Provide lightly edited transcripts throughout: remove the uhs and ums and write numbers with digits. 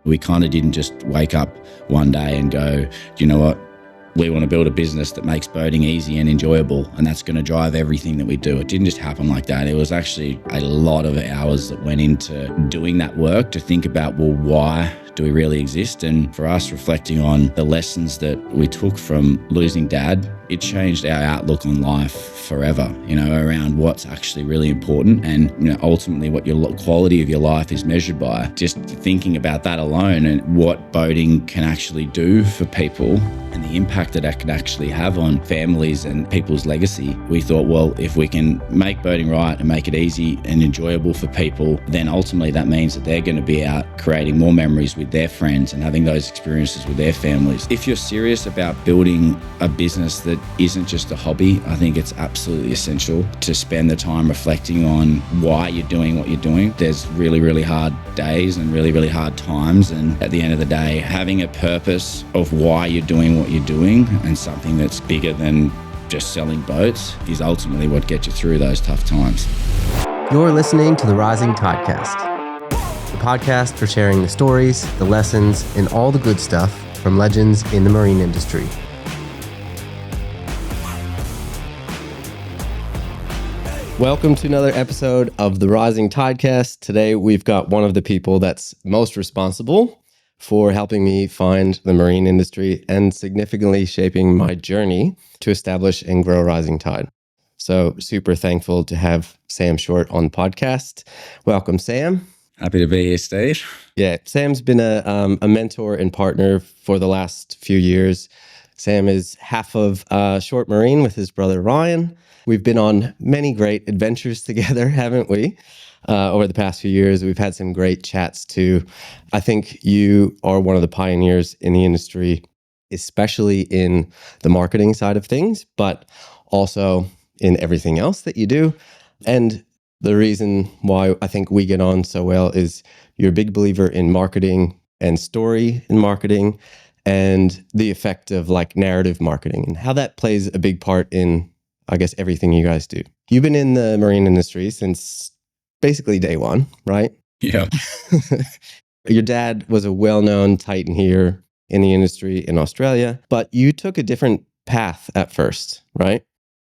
We kind of didn't just wake up one day and go, do you know what? We want to build a business that makes boating easy and enjoyable, and that's going to drive everything that we do. It didn't just happen like that. It was actually a lot of hours that went into doing that work to think about, well, why do we really exist? And for us, reflecting on the lessons that we took from losing Dad, it changed our outlook on life forever, around what's actually really important and, ultimately what your quality of your life is measured by. Just thinking about that alone and what boating can actually do for people and the impact that can actually have on families and people's legacy. We thought, well, if we can make boating right and make it easy and enjoyable for people, then ultimately that means that they're going to be out creating more memories with their friends and having those experiences with their families. If you're serious about building a business that isn't just a hobby, I think it's absolutely essential to spend the time reflecting on why you're doing what you're doing. There's really, really hard days and really, really hard times. And at the end of the day, having a purpose of why you're doing what you're doing and something that's bigger than just selling boats is ultimately what gets you through those tough times. You're listening to the Rising Tidecast, the podcast for sharing the stories, the lessons, and all the good stuff from legends in the marine industry. Welcome to another episode of the Rising Tidecast. Today, we've got one of the people that's most responsible for helping me find the marine industry and significantly shaping my journey to establish and grow Rising Tide. So super thankful to have Sam Short on the podcast. Welcome, Sam. Happy to be here, Steve. Yeah, Sam's been a mentor and partner for the last few years. Sam is half of Short Marine with his brother Ryan. We've been on many great adventures together, haven't we? Over the past few years, we've had some great chats too. I think you are one of the pioneers in the industry, especially in the marketing side of things, but also in everything else that you do. And the reason why I think we get on so well is you're a big believer in marketing and story in marketing and the effect of like narrative marketing and how that plays a big part in, I guess, everything you guys do. You've been in the marine industry since basically day one, right? Yeah. Your dad was a well-known titan here in the industry in Australia, but you took a different path at first, right?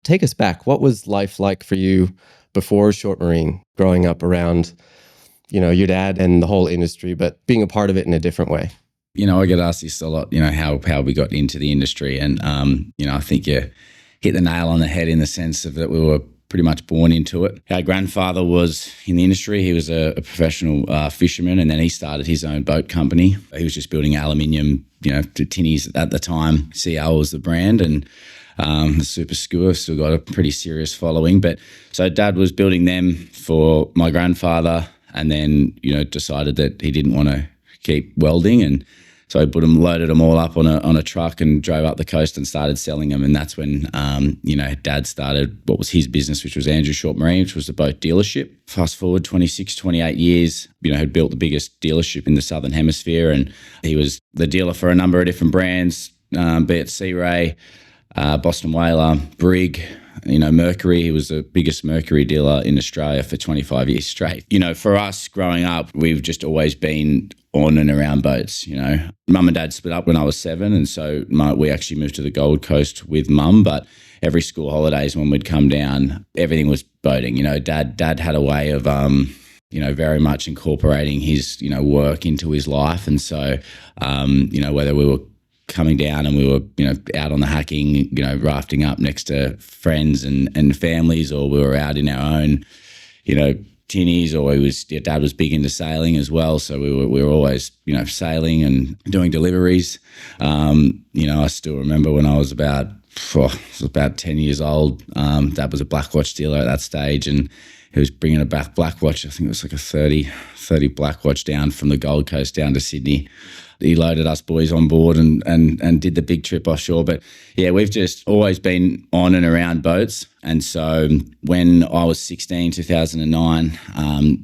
Take us back. What was life like for you before Short Marine, growing up around, your dad and the whole industry, but being a part of it in a different way? I get asked this a lot, how we got into the industry. And, I think you hit the nail on the head in the sense of that we were pretty much born into it. Our grandfather was in the industry. He was a professional fisherman, and then he started his own boat company. He was just building aluminium, tinnies at the time. CL was the brand, and the Super Skua still got a pretty serious following. But so Dad was building them for my grandfather, and then, decided that he didn't want to keep welding, and so I loaded them all up on a truck and drove up the coast and started selling them. And that's when, Dad started what was his business, which was Andrew Short Marine, which was a boat dealership. Fast forward 26, 28 years, had built the biggest dealership in the Southern Hemisphere. And he was the dealer for a number of different brands, be it Sea Ray, Boston Whaler, Brig, Mercury. He was the biggest Mercury dealer in Australia for 25 years straight. For us growing up, we've just always been on and around boats. Mum and Dad split up when I was 7, and so we actually moved to the Gold Coast with Mum, but every school holidays when we'd come down, everything was boating. Dad had a way of very much incorporating his work into his life. And so whether we were coming down and we were, out on the hacking, rafting up next to friends and families, or we were out in our own, tinnies, or Dad was big into sailing as well. So we were always, sailing and doing deliveries. I still remember when I was about 10 years old, Dad was a Blackwatch dealer at that stage, and he was bringing a Blackwatch. I think it was like a 30 Blackwatch down from the Gold Coast down to Sydney. He loaded us boys on board and did the big trip offshore. But yeah, we've just always been on and around boats. And so when I was 16, 2009,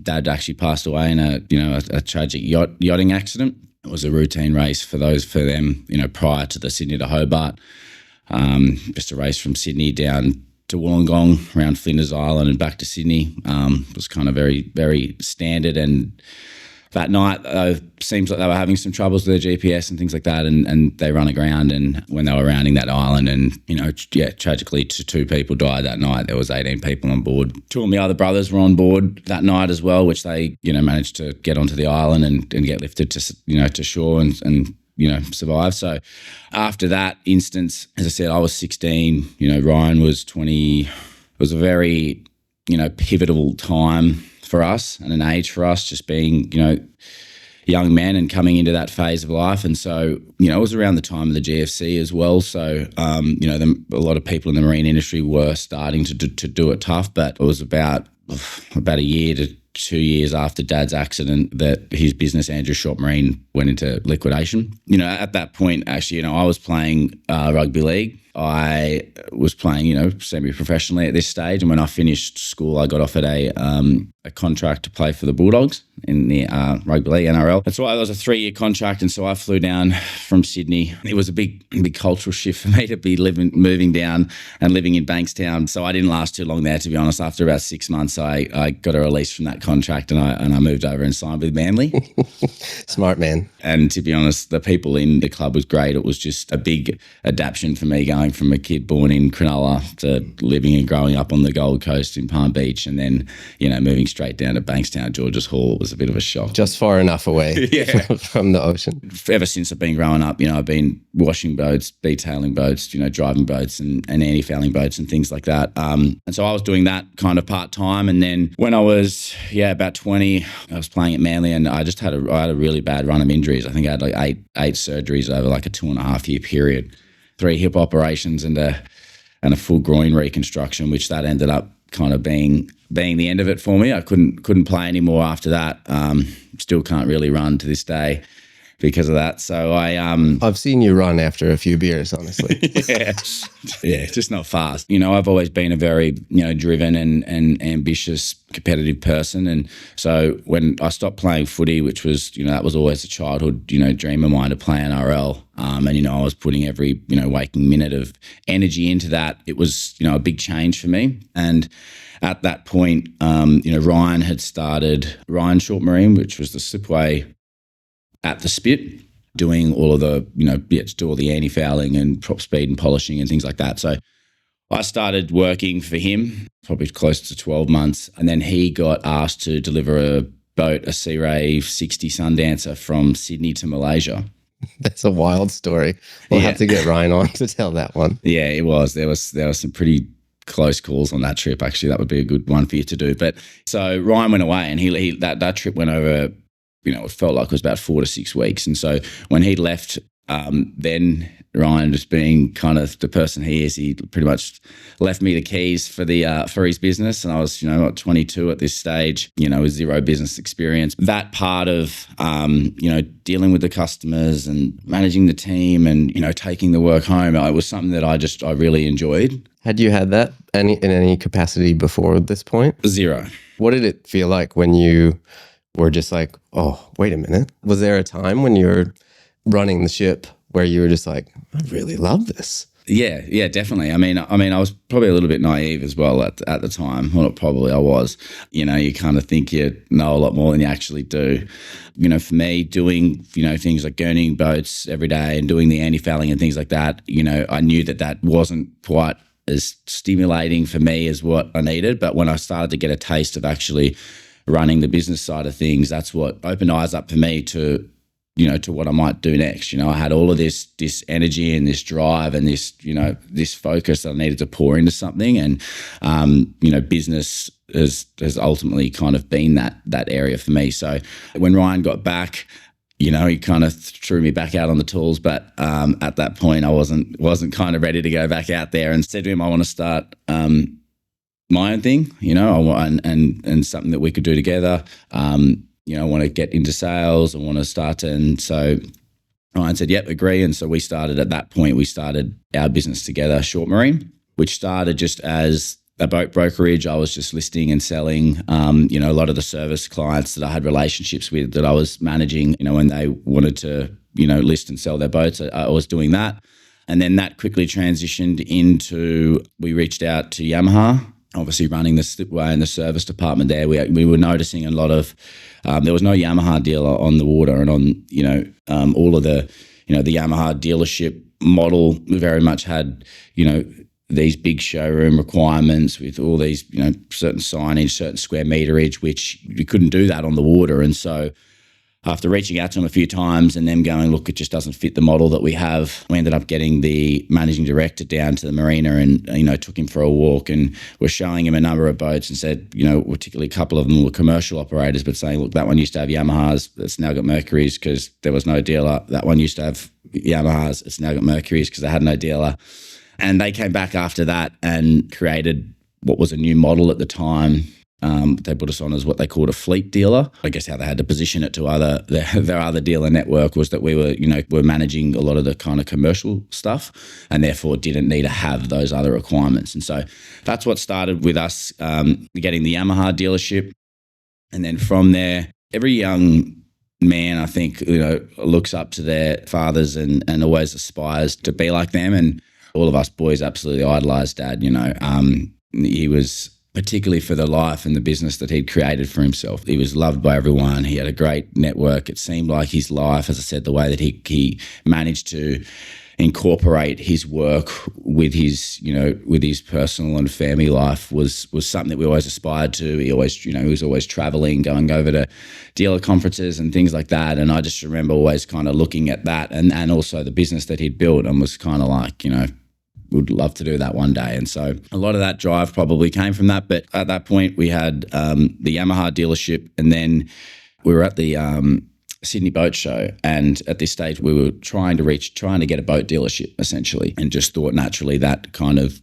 Dad actually passed away in a tragic yachting accident. It was a routine race for them, prior to the Sydney to Hobart. Just a race from Sydney down to Wollongong, around Flinders Island and back to Sydney. It was kind of very, very standard and that night, seems like they were having some troubles with their GPS and things like that, and they run aground. And when they were rounding that island, and tragically, two people died that night. There was 18 people on board. Two of my other brothers were on board that night as well, which they managed to get onto the island and get lifted to shore and survive. So after that instance, as I said, I was 16. Ryan was 20. It was a very pivotal time for us and an age for us, just being, young men and coming into that phase of life. And so, it was around the time of the GFC as well. So, a lot of people in the marine industry were starting to do it tough, but it was about a year to 2 years after Dad's accident that his business, Andrew Short Marine, went into liquidation. At that point, actually, I was playing rugby league. I was playing, semi-professionally at this stage. And when I finished school, I got offered a contract to play for the Bulldogs in the rugby league, NRL. That's why it was a 3-year contract. And so I flew down from Sydney. It was a big cultural shift for me to be moving down and living in Bankstown. So I didn't last too long there, to be honest. After about 6 months, I got a release from that contract and I moved over and signed with Manly. Smart man. And to be honest, the people in the club was great. It was just a big adaptation for me, going from a kid born in Cronulla to living and growing up on the Gold Coast in Palm Beach, and then, moving straight down to Bankstown, Georges Hall. It was a bit of a shock. Just far enough away from the ocean. Ever since I've been growing up, I've been washing boats, detailing boats, driving boats and anti-fouling boats and things like that. And so I was doing that kind of part-time. And then when I was, about 20, I was playing at Manly, and I had a really bad run of injuries. I think I had like eight surgeries over like a 2.5 year period, 3 hip operations and a full groin reconstruction, which that ended up kind of being the end of it for me. I couldn't play anymore after that. Still can't really run to this day because of that. So I've seen you run after a few beers, honestly. yeah, just not fast. I've always been a very driven and ambitious, competitive person, and so when I stopped playing footy, which was that was always a childhood dream of mine to play NRL, and I was putting every waking minute of energy into that. It was a big change for me, and at that point, Ryan had started Ryan Short Marine, which was the slipway at the Spit, doing all of the, to do all the anti-fouling and prop speed and polishing and things like that. So I started working for him probably close to 12 months. And then he got asked to deliver a boat, a Sea Ray 60 Sundancer from Sydney to Malaysia. That's a wild story. We'll have to get Ryan on to tell that one. Yeah, it was. There was some pretty close calls on that trip. Actually, that would be a good one for you to do. But so Ryan went away, and he that trip went over, it felt like it was about 4 to 6 weeks. And so when he left, then Ryan, just being kind of the person he is, he pretty much left me the keys for his business. And I was, 22 at this stage, with zero business experience. That part of, dealing with the customers and managing the team and, taking the work home, it was something that I really enjoyed. Had you had that in any capacity before this point? Zero. What did it feel like when you were just like, oh, wait a minute? Was there a time when you were running the ship where you were just like, I really love this? Yeah, definitely. I mean, I was probably a little bit naive as well at the time. Well, not probably, I was. You kind of think you know a lot more than you actually do. For me, doing, things like gurning boats every day and doing the anti-fouling and things like that, I knew that wasn't quite as stimulating for me as what I needed. But when I started to get a taste of actually running the business side of things, that's what opened eyes up for me to what I might do next. I had all of this energy and this drive and this focus that I needed to pour into something. And, business has ultimately kind of been that area for me. So when Ryan got back, he kind of threw me back out on the tools. But at that point, I wasn't kind of ready to go back out there, and said to him, I want to start my own thing, I want, and something that we could do together. I want to get into sales. I want to start. And so Ryan said, yep, agree. And so we started our business together, Short Marine, which started just as a boat brokerage. I was just listing and selling, a lot of the service clients that I had relationships with that I was managing, when they wanted to, list and sell their boats, I was doing that. And then that quickly transitioned into, we reached out to Yamaha obviously running the slipway and the service department there, we were noticing a lot of, there was no Yamaha dealer on the water, and on, all of the, the Yamaha dealership model very much had, these big showroom requirements with all these, certain signage, certain square meterage, which you couldn't do that on the water. And so after reaching out to them a few times and them going, look, it just doesn't fit the model that we have, we ended up getting the managing director down to the marina and, took him for a walk, and we're showing him a number of boats and said, particularly a couple of them were commercial operators, but saying, look, that one used to have Yamahas, it's now got Mercuries because there was no dealer. That one used to have Yamahas, it's now got Mercuries because they had no dealer. And they came back after that and created what was a new model at the time. They put us on as what they called a fleet dealer. I guess how they had to position it to their other dealer network was that we were managing a lot of the kind of commercial stuff, and therefore didn't need to have those other requirements. And so that's what started with us getting the Yamaha dealership. And then from there, every young man, I think, looks up to their fathers and always aspires to be like them. And all of us boys absolutely idolized Dad. He was, particularly for the life and the business that he'd created for himself, he was loved by everyone. He had a great network. It seemed like his life, as I said, the way that he managed to incorporate his work with his personal and family life was something that we always aspired to. He was always traveling, going over to dealer conferences and things like that. And I just remember always kind of looking at that and also the business that he'd built, and was kind of like, would love to do that one day. And so a lot of that drive probably came from that. But at that point, we had the Yamaha dealership, and then we were at the Sydney Boat Show. And at this stage, we were trying to get a boat dealership, essentially, and just thought naturally that kind of,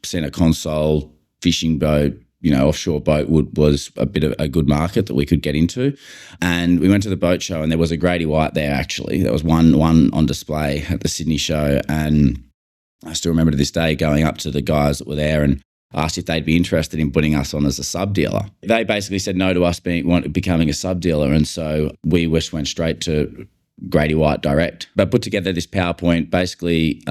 center console, fishing boat, offshore boat was a bit of a good market that we could get into. And we went to the boat show, and there was a Grady White there, actually. There was one on display at the Sydney show. And I still remember to this day going up to the guys that were there and asked if they'd be interested in putting us on as a sub-dealer. They basically said no to us becoming a sub-dealer, and so we just went straight to Grady White direct. But put together this PowerPoint basically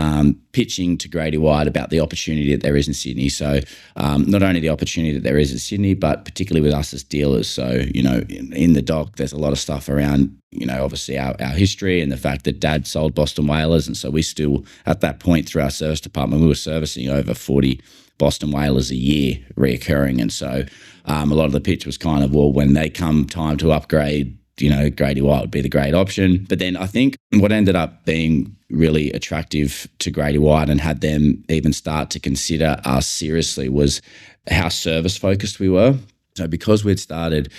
pitching to Grady White about the opportunity that there is in Sydney. So not only the opportunity that there is in Sydney, but particularly with us as dealers. So, in the doc, there's a lot of stuff around, obviously our history and the fact that Dad sold Boston Whalers. And so we still, at that point through our service department, we were servicing over 40 Boston Whalers a year reoccurring. And so a lot of the pitch was kind of, well, when they come time to upgrade, Grady White would be the great option. But then I think what ended up being really attractive to Grady White and had them even start to consider us seriously was how service focused we were. So because we'd started,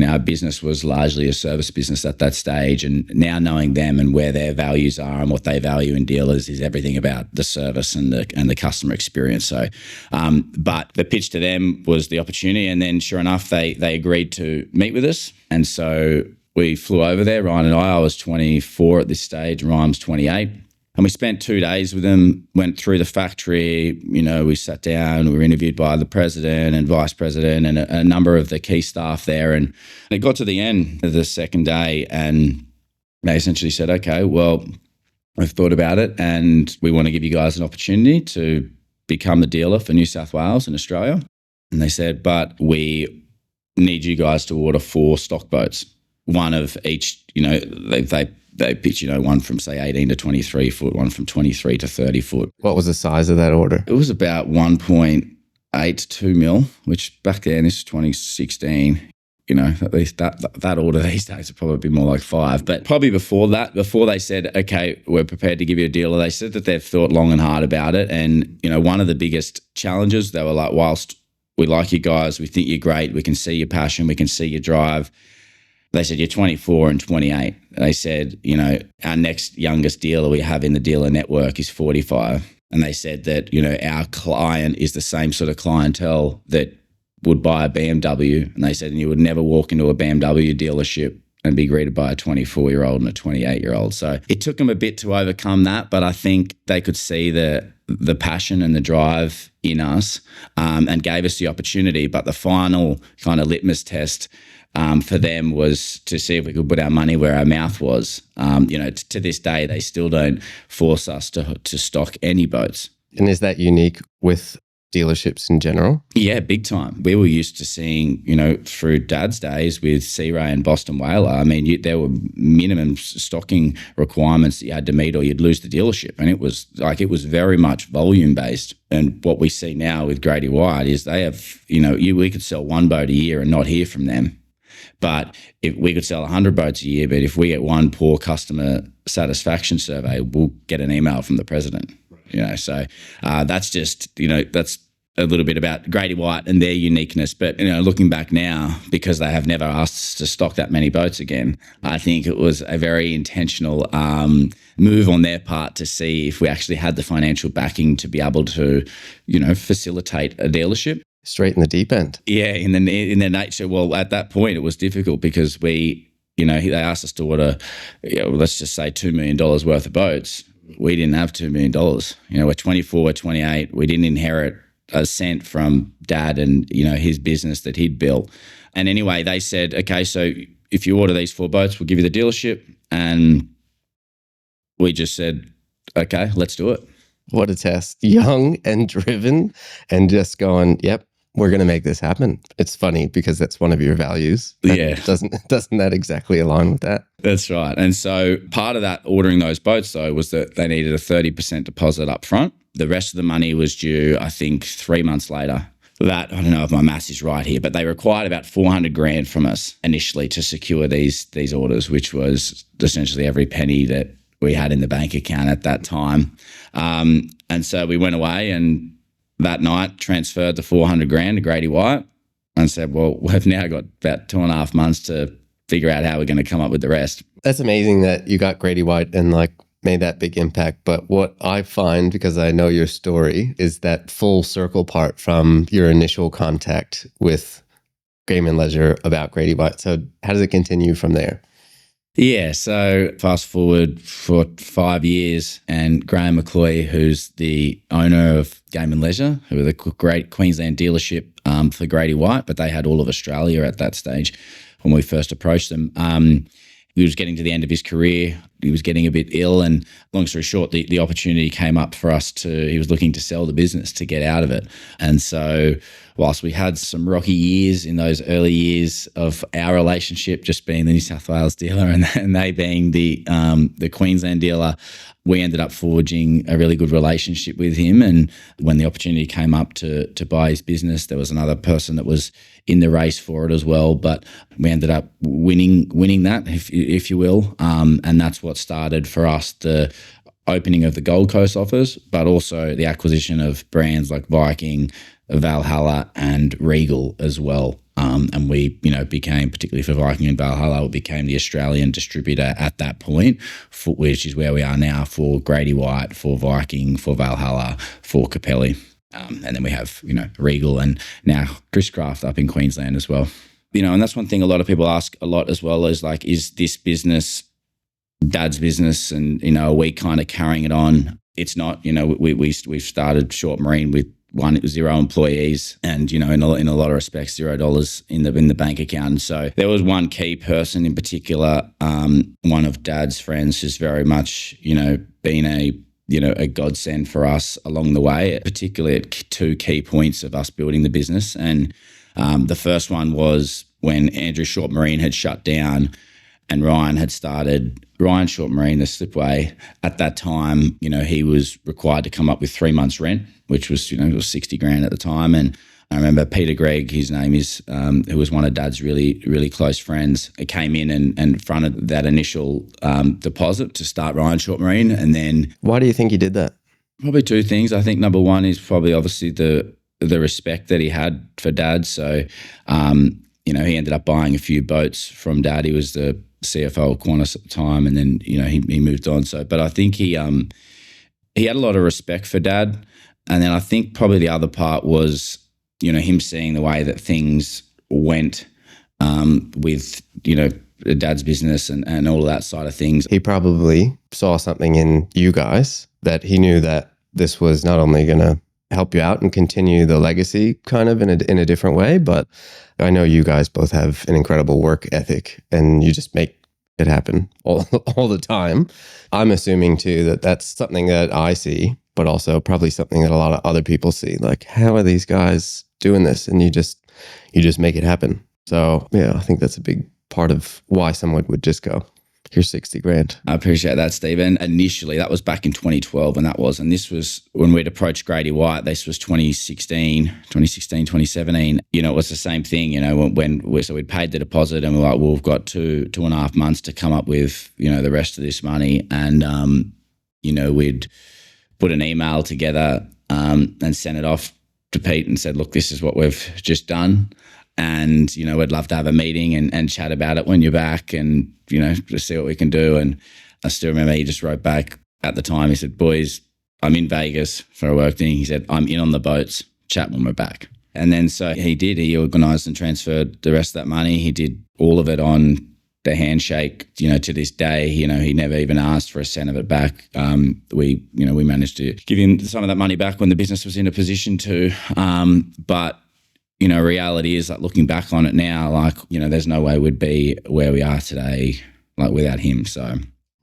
our business was largely a service business at that stage, and now knowing them and where their values are and what they value in dealers is everything about the service and the customer experience. So, but the pitch to them was the opportunity, and then sure enough, they agreed to meet with us, and so we flew over there. Ryan and I was 24 at this stage. Ryan was 28. And we spent 2 days with them, went through the factory, we sat down, we were interviewed by the president and vice president and a number of the key staff there. And it got to the end of the second day, and they essentially said, okay, well, we've thought about it and we want to give you guys an opportunity to become the dealer for New South Wales and Australia. And they said, but we need you guys to order 4 stock boats, one of each, they pitch, one from say 18 to 23 foot, one from 23 to 30 foot. What was the size of that order? It was about 1.8 to 2 mil, which back then, this is 2016, at least that order these days would probably be more like 5. But probably before they said, okay, we're prepared to give you a dealer, they said that they've thought long and hard about it. And, one of the biggest challenges, they were like, whilst we like you guys, we think you're great, we can see your passion, we can see your drive. They said, you're 24 and 28. They said, our next youngest dealer we have in the dealer network is 45. And they said that, our client is the same sort of clientele that would buy a BMW. And they said, and you would never walk into a BMW dealership and be greeted by a 24-year-old and a 28-year-old. So it took them a bit to overcome that, but I think they could see the passion and the drive in us and gave us the opportunity. But the final kind of litmus test for them was to see if we could put our money where our mouth was. To this day, they still don't force us to stock any boats. And is that unique with dealerships in general? Yeah, big time. We were used to seeing, through Dad's days with Sea Ray and Boston Whaler, I mean, there were minimum stocking requirements that you had to meet or you'd lose the dealership. And it was very much volume based. And what we see now with Grady White is they have, we could sell one boat a year and not hear from them. But if we could sell 100 boats a year, but if we get one poor customer satisfaction survey, we'll get an email from the president. So that's just, that's a little bit about Grady White and their uniqueness. But, looking back now, because they have never asked us to stock that many boats again, I think it was a very intentional move on their part to see if we actually had the financial backing to be able to, facilitate a dealership. Straight in the deep end. Yeah, in their nature. Well, at that point, it was difficult because they asked us to order, let's just say $2 million worth of boats. We didn't have $2 million. We're 24, we're 28. We didn't inherit a cent from Dad and, his business that he'd built. And anyway, they said, okay, so if you order these 4 boats, we'll give you the dealership. And we just said, okay, let's do it. What a test. Young and driven and just going, yep, we're going to make this happen. It's funny because that's one of your values. Doesn't that exactly align with that? That's right. And so part of that ordering those boats, though, was that they needed a 30% deposit up front. The rest of the money was due, I think, 3 months later. That, I don't know if my maths is right here, but they required about $400,000 from us initially to secure these orders, which was essentially every penny that we had in the bank account at that time. And so we went away and that night transferred the $400,000 to Grady White and said, well, we've now got about 2.5 months to figure out how we're going to come up with the rest. That's amazing that you got Grady White and made that big impact. But what I find, because I know your story, is that full circle part from your initial contact with Game and Leisure about Grady White. So how does it continue from there? Yeah, so fast forward for 5 years, and Graham McCloy, who's the owner of Game and Leisure, who were the great Queensland dealership for Grady White, but they had all of Australia at that stage when we first approached them. He was getting to the end of his career. He was getting a bit ill, and long story short, the opportunity came up for us he was looking to sell the business to get out of it. And so whilst we had some rocky years in those early years of our relationship, just being the New South Wales dealer and they being the Queensland dealer, we ended up forging a really good relationship with him. And when the opportunity came up to buy his business, there was another person that was in the race for it as well. But we ended up winning that, if you will. And that's what started for us the opening of the Gold Coast office, but also the acquisition of brands like Viking, Valhalla, and Regal as well. And we, became, particularly for Viking and Valhalla, we became the Australian distributor at that point, which is where we are now for Grady White, for Viking, for Valhalla, for Capelli. And then we have, Regal and now Chris Craft up in Queensland as well. And that's one thing a lot of people ask a lot as well is is this business Dad's business and, are we kind of carrying it on? It's not, we've started Short Marine with 0 employees and, in a lot of respects, $0 in the bank account. And so there was one key person in particular, one of Dad's friends who's very much, been a godsend for us along the way, particularly at 2 key points of us building the business. And the first one was when Andrew Short Marine had shut down and Ryan had started Ryan Short Marine, the slipway. At that time, he was required to come up with 3 months rent, which was, it was $60,000 at the time. And I remember Peter Gregg, his name is, who was one of Dad's really, really close friends, came in and fronted that initial deposit to start Ryan Short Marine. And then... Why do you think he did that? Probably 2 things. I think number one is probably obviously the respect that he had for Dad. So, he ended up buying a few boats from Dad. He was the CFO of Qantas at the time, and then he moved on. So, but I think he had a lot of respect for Dad, and then I think probably the other part was him seeing the way that things went with Dad's business and all of that side of things. He probably saw something in you guys that he knew that this was not only going to help you out and continue the legacy kind of in a different way, but I know you guys both have an incredible work ethic and you just make it happen all the time. I'm assuming too that that's something that I see but also probably something that a lot of other people see. Like, how are these guys doing this? And you just make it happen. So yeah, I think that's a big part of why someone would just go, here's 60 grand. I appreciate that, Stephen. Initially, that was back in 2012 and this was when we'd approached Grady White. This was 2017. You know, it was the same thing, you know, so we'd paid the deposit and we're like, well, we've got two and a half months to come up with, you know, the rest of this money. And, you know, we'd put an email together and sent it off to Pete and said, look, this is what we've just done. And, you know, we'd love to have a meeting and chat about it when you're back and, you know, just see what we can do. And I still remember he just wrote back at the time. He said, boys, I'm in Vegas for a work thing. He said, I'm in on the boats. Chat when we're back. And then so he did. He organised and transferred the rest of that money. He did all of it on the handshake. You know, to this day, you know, he never even asked for a cent of it back. We managed to give him some of that money back when the business was in a position to. But you know, reality is like looking back on it now, like, you know, there's no way we'd be where we are today, like without him. So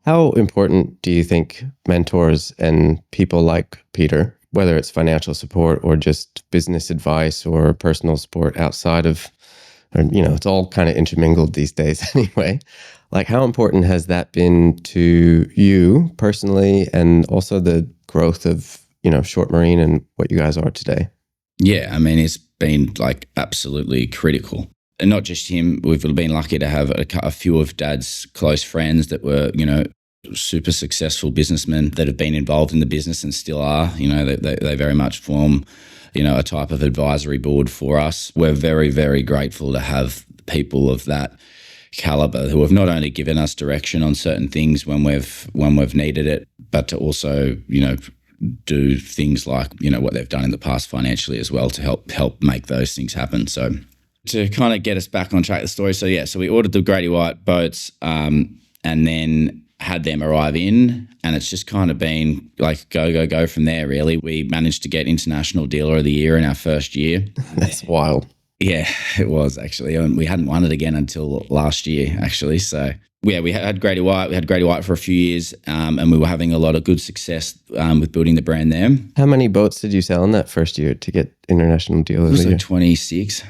how important do you think mentors and people like Peter, whether it's financial support or just business advice or personal support outside of, or, you know, it's all kind of intermingled these days anyway. Like, how important has that been to you personally and also the growth of, you know, Short Marine and what you guys are today? Yeah, I mean, it's been like absolutely critical. And not just him, we've been lucky to have a few of Dad's close friends that were, you know, super successful businessmen that have been involved in the business and still are. You know, they very much form, you know, a type of advisory board for us. We're very, very grateful to have people of that caliber who have not only given us direction on certain things when we've needed it, but to also, you know, do things like, you know, what they've done in the past financially as well to help make those things happen. So to kind of get us back on track, the story. So yeah, so we ordered the Grady White boats and then had them arrive in, and it's just kind of been like go from there, really. We managed to get International Dealer of the Year in our first year. That's wild. Yeah, it was actually. And we hadn't won it again until last year, actually. So yeah, we had Grady White. We had Grady White for a few years, and we were having a lot of good success with building the brand there. How many boats did you sell in that first year to get International Dealer of the Year? Like 26.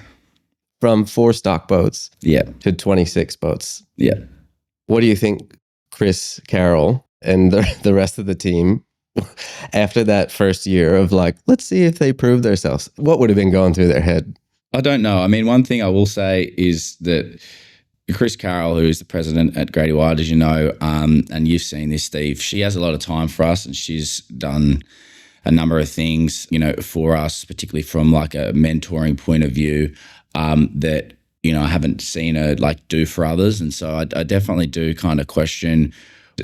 From 4 stock boats, yeah, to 26 boats. Yeah. What do you think Chris Carroll and the rest of the team, after that first year of like, let's see if they prove themselves, what would have been going through their head? I don't know. I mean, one thing I will say is that Chris Carroll, who is the president at Grady White, as you know, and you've seen this, Steve, she has a lot of time for us and she's done a number of things, you know, for us, particularly from like a mentoring point of view, that, you know, I haven't seen her like do for others. And so I definitely do kind of question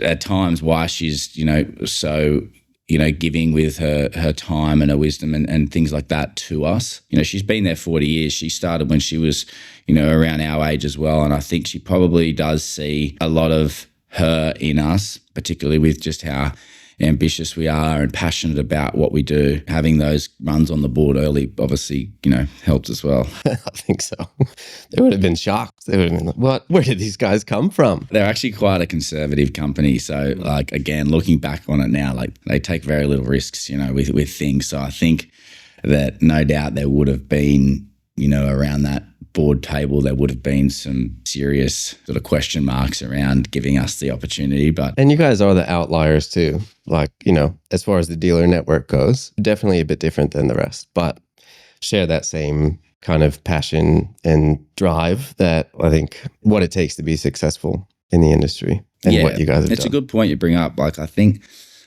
at times why she's, you know, so, you know, giving with her time and her wisdom and things like that to us. You know, she's been there 40 years. She started when she was, you know, around our age as well. And I think she probably does see a lot of her in us, particularly with just how ambitious we are and passionate about what we do. Having those runs on the board early obviously, you know, helps as well. I think so. They would have been shocked. They would have been like, what? Where did these guys come from? They're actually quite a conservative company. So like, again, looking back on it now, like they take very little risks, you know, with things. So I think that no doubt there would have been, you know, around that board table, there would have been some serious sort of question marks around giving us the opportunity. And you guys are the outliers too. Like, you know, as far as the dealer network goes, definitely a bit different than the rest, but share that same kind of passion and drive that I think what it takes to be successful in the industry and what you guys have done. It's a good point you bring up. Like, I think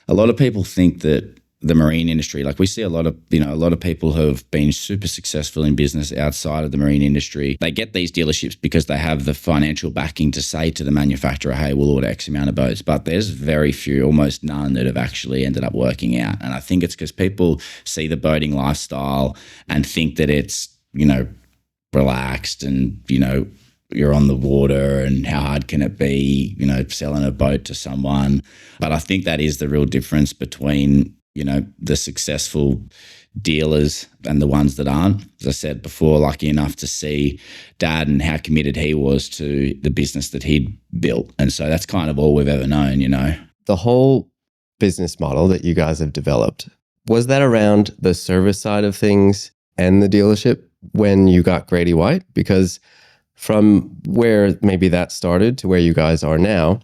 a lot of people think that the marine industry, like we see a lot of people who have been super successful in business outside of the marine industry. They get these dealerships because they have the financial backing to say to the manufacturer, hey, we'll order X amount of boats. But there's very few, almost none, that have actually ended up working out. And I think it's because people see the boating lifestyle and think that it's, you know, relaxed and, you know, you're on the water and how hard can it be, you know, selling a boat to someone. But I think that is the real difference between, you know, the successful dealers and the ones that aren't. As I said before, lucky enough to see Dad and how committed he was to the business that he'd built. And so that's kind of all we've ever known, you know. The whole business model that you guys have developed, Was that around the service side of things and the dealership when you got Grady White? Because from where maybe that started to where you guys are now,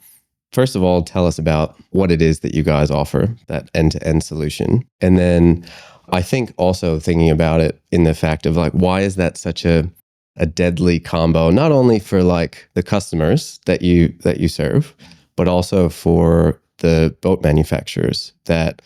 first of all, tell us about what it is that you guys offer, that end-to-end solution. And then I think also thinking about it in the fact of like, why is that such a deadly combo, not only for like the customers that you serve, but also for the boat manufacturers that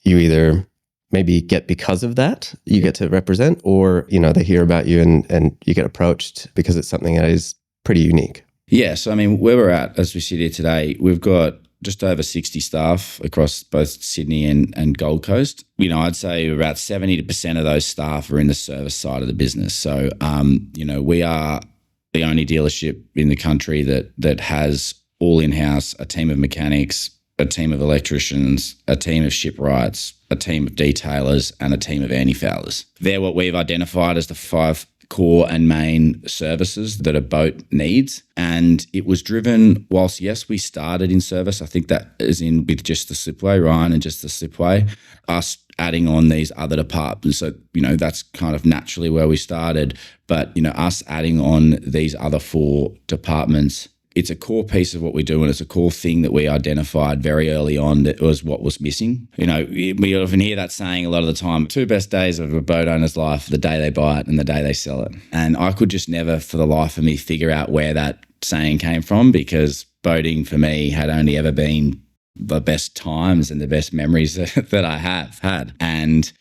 you either maybe get because of that you get to represent, or, you know, they hear about you and you get approached because it's something that is pretty unique. Yeah, so I mean, where we're at as we sit here today, we've got just over 60 staff across both Sydney and Gold Coast. You know, I'd say about 70% of those staff are in the service side of the business. So, you know, we are the only dealership in the country that has all in-house, a team of mechanics, a team of electricians, a team of shipwrights, a team of detailers, and a team of anti-foulers. They're what we've identified as the 5 core and main services that a boat needs. And it was driven, whilst yes, we started in service, I think that is in with just the slipway, Ryan, and just the slipway, us adding on these other departments. So, you know, that's kind of naturally where we started. But, you know, us adding on these other 4 departments, it's a core piece of what we do, and it's a core thing that we identified very early on that was what was missing. You know, we often hear that saying a lot of the time, 2 best days of a boat owner's life, the day they buy it and the day they sell it. And I could just never for the life of me figure out where that saying came from, because boating for me had only ever been the best times and the best memories that I have had. And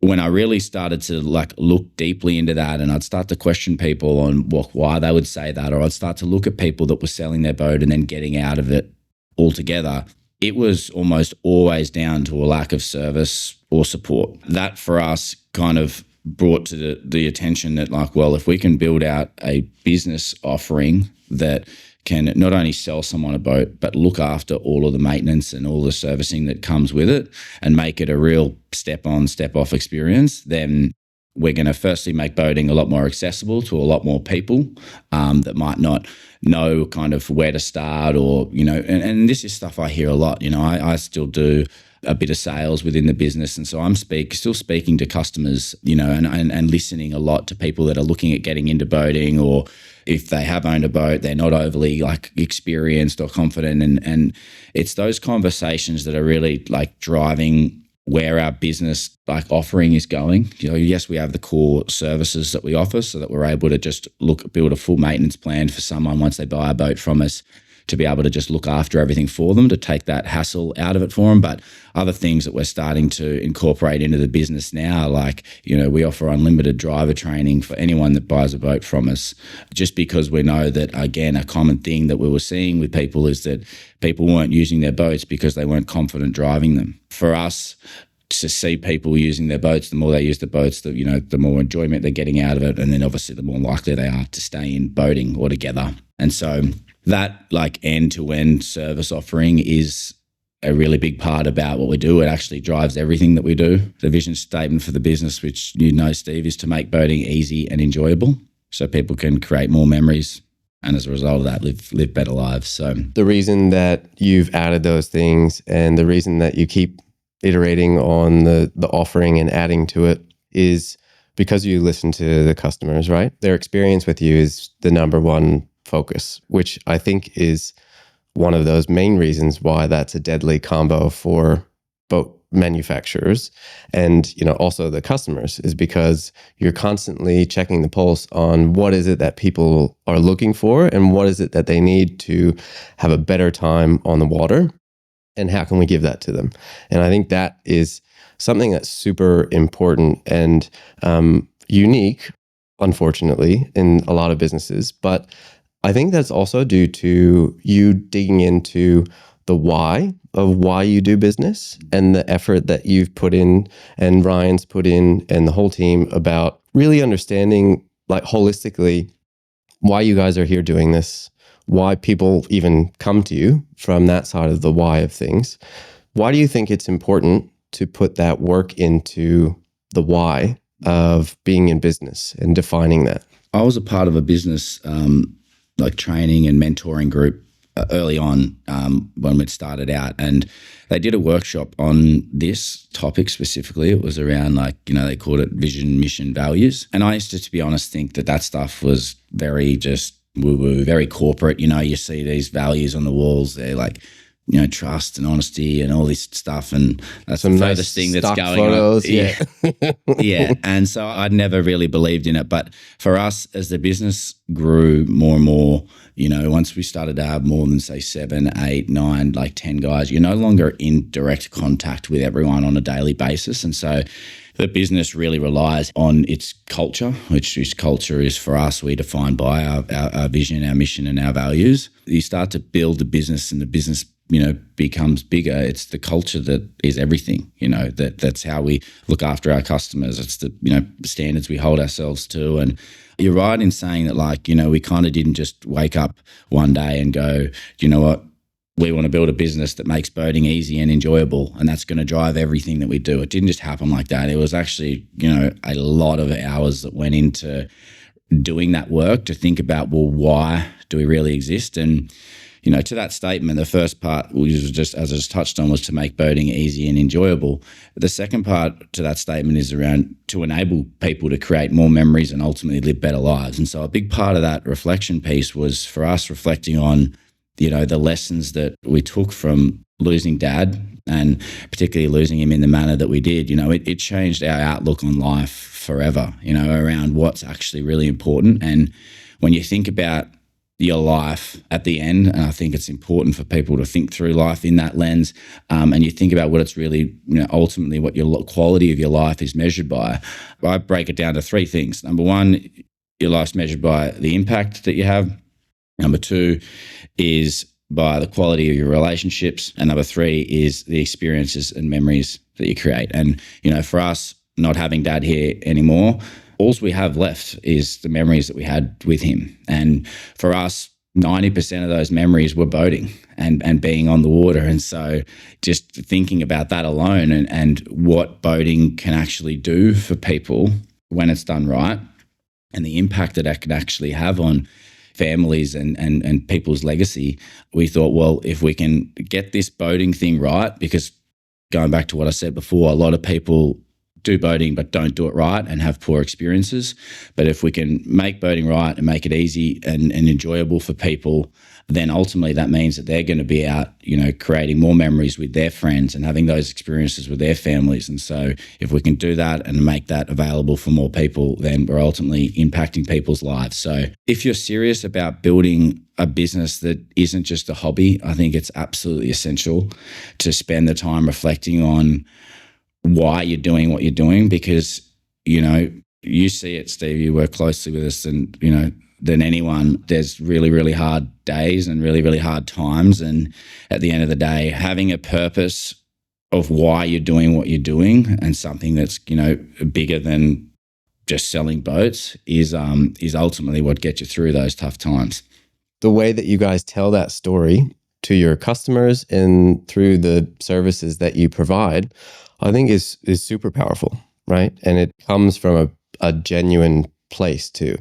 when I really started to like look deeply into that, and I'd start to question people on why they would say that, or I'd start to look at people that were selling their boat and then getting out of it altogether, it was almost always down to a lack of service or support. That for us kind of brought to the attention that like, well, if we can build out a business offering that can not only sell someone a boat, but look after all of the maintenance and all the servicing that comes with it and make it a real step on, step off experience, then we're going to firstly make boating a lot more accessible to a lot more people that might not know kind of where to start, or, you know, and this is stuff I hear a lot. You know, I still do a bit of sales within the business. And so I'm still speaking to customers, you know, and listening a lot to people that are looking at getting into boating, or if they have owned a boat, they're not overly like experienced or confident. And it's those conversations that are really like driving where our business like offering is going. You know, yes, we have the core services that we offer so that we're able to just build a full maintenance plan for someone once they buy a boat from us, to be able to just look after everything for them, to take that hassle out of it for them. But other things that we're starting to incorporate into the business now, like, you know, we offer unlimited driver training for anyone that buys a boat from us, just because we know that, again, a common thing that we were seeing with people is that people weren't using their boats because they weren't confident driving them. For us to see people using their boats, the more they use the boats, the, you know, the more enjoyment they're getting out of it. And then obviously the more likely they are to stay in boating altogether. And so that like end-to-end service offering is a really big part about what we do. It actually drives everything that we do. The vision statement for the business, which you know, Steve, is to make boating easy and enjoyable so people can create more memories, and as a result of that, live better lives. So the reason that you've added those things and the reason that you keep iterating on the offering and adding to it is because you listen to the customers, right? Their experience with you is the number one focus, which I think is one of those main reasons why that's a deadly combo for boat manufacturers and, you know, also the customers, is because you're constantly checking the pulse on what is it that people are looking for and what is it that they need to have a better time on the water, and how can we give that to them. And I think that is something that's super important and unique, unfortunately, in a lot of businesses. But I think that's also due to you digging into the why of why you do business and the effort that you've put in and Ryan's put in and the whole team about really understanding, like, holistically why you guys are here doing this, why people even come to you from that side of the why of things. Why do you think it's important to put that work into the why of being in business and defining that? I was a part of a business like training and mentoring group early on when we'd started out, and they did a workshop on this topic specifically. It was around they called it vision, mission, values. And I used to be honest, think that stuff was very just woo-woo, very corporate. You see these values on the walls. They're trust and honesty and all this stuff. And that's some the nice furthest thing that's stock going photos, on. Yeah. Yeah. And so I'd never really believed in it. But for us, as the business grew more and more, once we started to have more than say 7, 8, 9, 10 guys, you're no longer in direct contact with everyone on a daily basis. And so the business really relies on its culture, which culture is for us, we define by our vision, our mission, and our values. You start to build the business, and the business becomes bigger. It's the culture that is everything, that's how we look after our customers. It's the, standards we hold ourselves to. And you're right in saying that, we kind of didn't just wake up one day and go, you know what, we want to build a business that makes boating easy and enjoyable, and that's going to drive everything that we do. It didn't just happen like that. It was actually, a lot of hours that went into doing that work to think about, well, why do we really exist? And to that statement, the first part, which was just, as I just touched on, was to make boating easy and enjoyable. The second part to that statement is around to enable people to create more memories and ultimately live better lives. And so a big part of that reflection piece was for us reflecting on, the lessons that we took from losing Dad, and particularly losing him in the manner that we did. It changed our outlook on life forever, around what's actually really important. And when you think about your life at the end, and I think it's important for people to think through life in that lens, and you think about what it's really, ultimately what your quality of your life is measured by. I break it down to 3 things. Number 1, your life's measured by the impact that you have. Number 2 is by the quality of your relationships. And number 3 is the experiences and memories that you create. And, for us, not having Dad here anymore, all we have left is the memories that we had with him. And for us, 90% of those memories were boating and being on the water. And so just thinking about that alone and what boating can actually do for people when it's done right, and the impact that can actually have on families and people's legacy, we thought, well, if we can get this boating thing right, because going back to what I said before, a lot of people do boating but don't do it right and have poor experiences. But if we can make boating right and make it easy and enjoyable for people, then ultimately that means that they're going to be out, creating more memories with their friends and having those experiences with their families. And so if we can do that and make that available for more people, then we're ultimately impacting people's lives. So if you're serious about building a business that isn't just a hobby, I think it's absolutely essential to spend the time reflecting on why you're doing what you're doing, because, you see it, Steve, you work closely with us and, than anyone. There's really, really hard days and really, really hard times. And at the end of the day, having a purpose of why you're doing what you're doing and something that's, bigger than just selling boats is ultimately what gets you through those tough times. The way that you guys tell that story to your customers and through the services that you provide, I think is super powerful, right? And it comes from a genuine place too.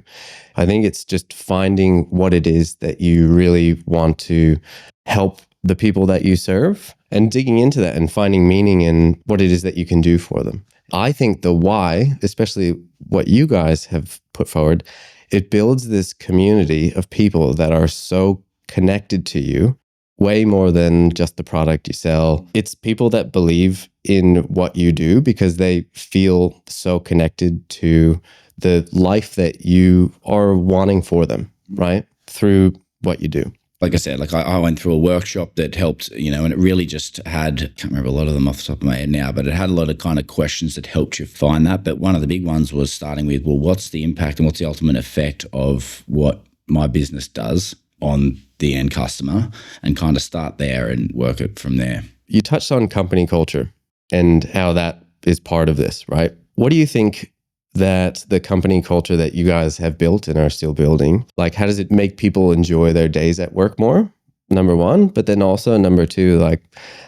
I think it's just finding what it is that you really want to help the people that you serve and digging into that and finding meaning in what it is that you can do for them. I think the why, especially what you guys have put forward, it builds this community of people that are so connected to you, way more than just the product you sell. It's people that believe in what you do because they feel so connected to the life that you are wanting for them, right? Through what you do. Like I said, I went through a workshop that helped, and it really just had, I can't remember a lot of them off the top of my head now, but it had a lot of kind of questions that helped you find that. But one of the big ones was starting with, well, what's the impact and what's the ultimate effect of what my business does on the end customer, and kind of start there and work it from there. You touched on company culture and how that is part of this, right? What do you think that the company culture that you guys have built and are still building, how does it make people enjoy their days at work more? Number 1, but then also number 2,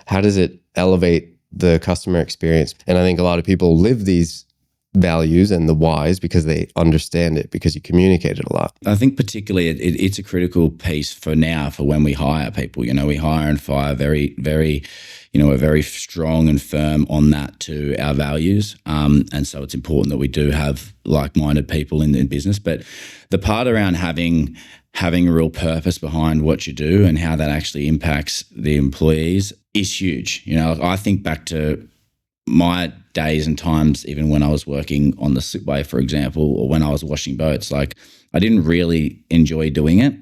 how does it elevate the customer experience? And I think a lot of people live these values and the whys because they understand it, because you communicate it a lot. I think particularly it's a critical piece for now for when we hire people. We hire and fire very, very, we're very strong and firm on that to our values. And so it's important that we do have like-minded people in the business. But the part around having a real purpose behind what you do and how that actually impacts the employees is huge. I think back to my days and times, even when I was working on the slipway, for example, or when I was washing boats, like I didn't really enjoy doing it,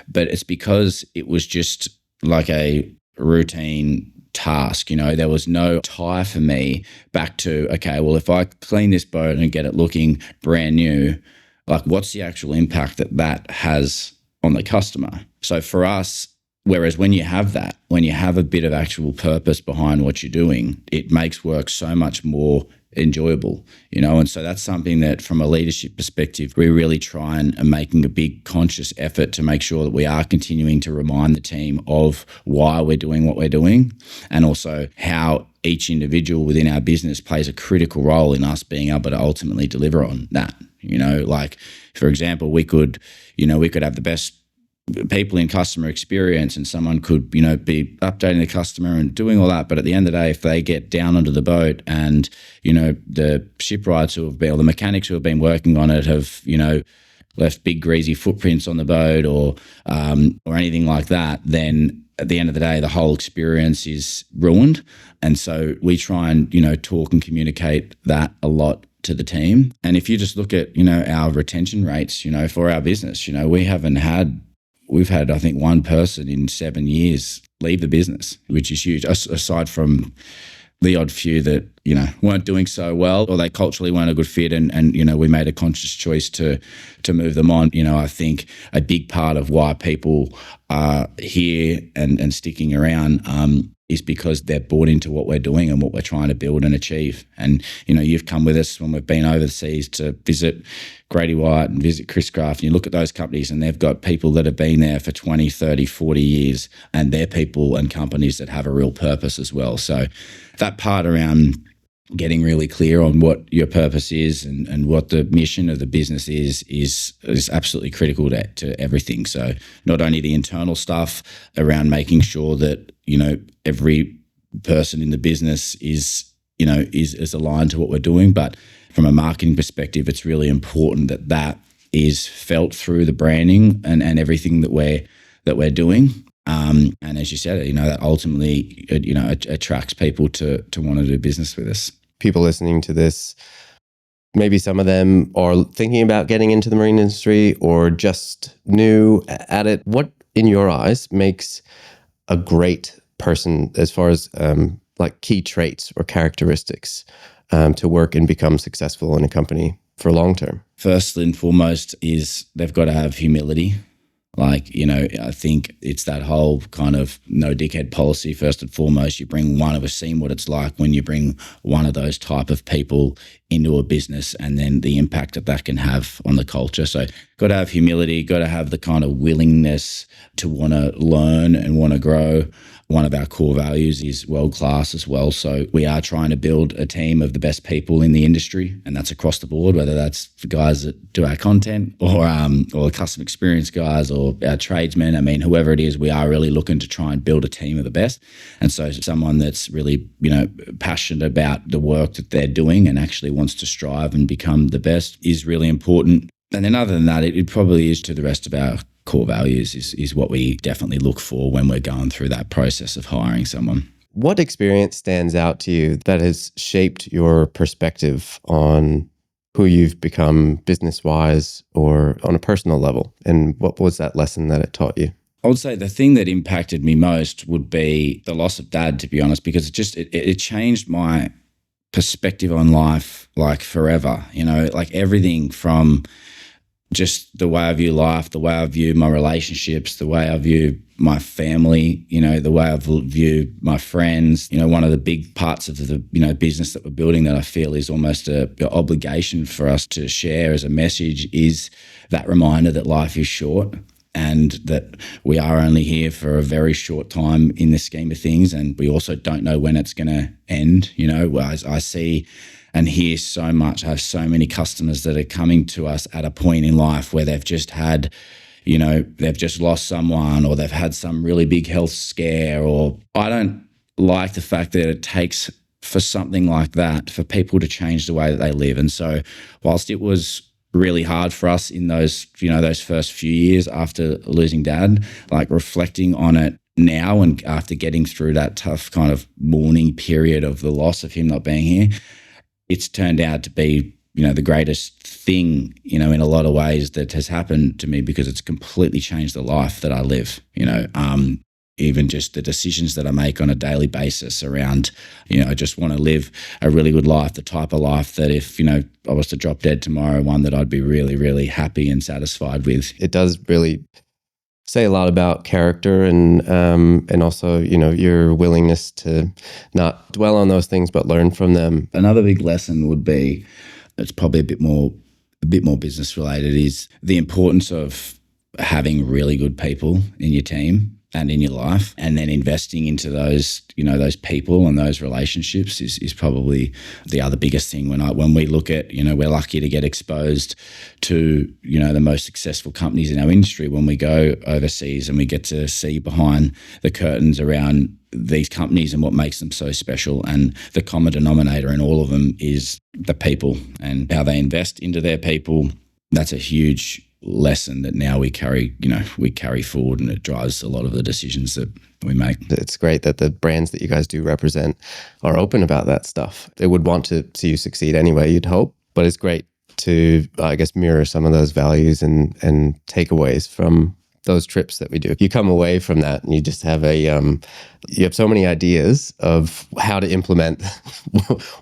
but it's because it was just like a routine task. There was no tie for me back to, okay, well, if I clean this boat and get it looking brand new, like what's the actual impact that has on the customer? So for us, whereas when you have a bit of actual purpose behind what you're doing, it makes work so much more enjoyable, and so that's something that from a leadership perspective, we really try and are making a big conscious effort to make sure that we are continuing to remind the team of why we're doing what we're doing, and also how each individual within our business plays a critical role in us being able to ultimately deliver on that. Like for example, we could have the best people in customer experience, and someone could, be updating the customer and doing all that. But at the end of the day, if they get down onto the boat and, the shipwrights or the mechanics who have been working on it have, left big greasy footprints on the boat or anything like that, then at the end of the day, the whole experience is ruined. And so we try and, talk and communicate that a lot to the team. And if you just look at, our retention rates, for our business, we've had, I think, one person in 7 years leave the business, which is huge, aside from the odd few that, weren't doing so well or they culturally weren't a good fit and we made a conscious choice to move them on. I think a big part of why people are here and sticking around is because they're bought into what we're doing and what we're trying to build and achieve. And, you've come with us when we've been overseas to visit Grady White and visit Chris Craft, and you look at those companies and they've got people that have been there for 20, 30, 40 years, and they're people and companies that have a real purpose as well. So that part around getting really clear on what your purpose is and what the mission of the business is absolutely critical to everything. So not only the internal stuff around making sure that, every person in the business is aligned to what we're doing, but from a marketing perspective, it's really important that is felt through the branding and everything that we're doing. And as you said, that ultimately, attracts people to want to do business with us. People listening to this, maybe some of them are thinking about getting into the marine industry or just new at it. What, in your eyes, makes a great person as far as like key traits or characteristics to work and become successful in a company for long term? First and foremost is they've got to have humility. Like, I think it's that whole kind of no dickhead policy. First and foremost, you bring one of us, seen what it's like when you bring one of those type of people into a business and then the impact that can have on the culture. So got to have humility, got to have the kind of willingness to want to learn and want to grow. One of our core values is world-class as well. So we are trying to build a team of the best people in the industry, and that's across the board, whether that's the guys that do our content or the customer experience guys or our tradesmen. I mean, whoever it is, we are really looking to try and build a team of the best. And so someone that's really, passionate about the work that they're doing and actually wants to strive and become the best is really important. And then other than that, it probably is to the rest of our core values is what we definitely look for when we're going through that process of hiring someone. What experience stands out to you that has shaped your perspective on who you've become business-wise or on a personal level? And what was that lesson that it taught you? I would say the thing that impacted me most would be the loss of Dad, to be honest, because it changed my perspective on life like forever. Like everything from just the way I view life, the way I view my relationships, the way I view my family, the way I view my friends. One of the big parts of the, business that we're building that I feel is almost an obligation for us to share as a message is that reminder that life is short. and that we are only here for a very short time in the scheme of things, and we also don't know when it's going to end. I see and hear so much. I have so many customers that are coming to us at a point in life where they've just had, they've just lost someone, or they've had some really big health scare. Or I don't like the fact that it takes for something like that for people to change the way that they live. And so whilst it was really hard for us in those first few years after losing Dad, like reflecting on it now and after getting through that tough kind of mourning period of the loss of him not being here, it's turned out to be, the greatest thing, in a lot of ways that has happened to me, because it's completely changed the life that I live, even just the decisions that I make on a daily basis around, I just want to live a really good life, the type of life that if, I was to drop dead tomorrow, one that I'd be really, really happy and satisfied with. It does really say a lot about character and also, your willingness to not dwell on those things, but learn from them. Another big lesson would be, it's probably a bit more business related, is the importance of having really good people in your team and in your life, and then investing into those, those people and those relationships is probably the other biggest thing. When we look at, we're lucky to get exposed to, the most successful companies in our industry when we go overseas, and we get to see behind the curtains around these companies and what makes them so special. And the common denominator in all of them is the people and how they invest into their people. That's a huge lesson that now we carry forward, and it drives a lot of the decisions that we make. It's great that the brands that you guys do represent are open about that stuff. They would want to see you succeed anyway, you'd hope, but it's great to, I guess, mirror some of those values and takeaways from those trips that we do. You come away from that and you just have you have so many ideas of how to implement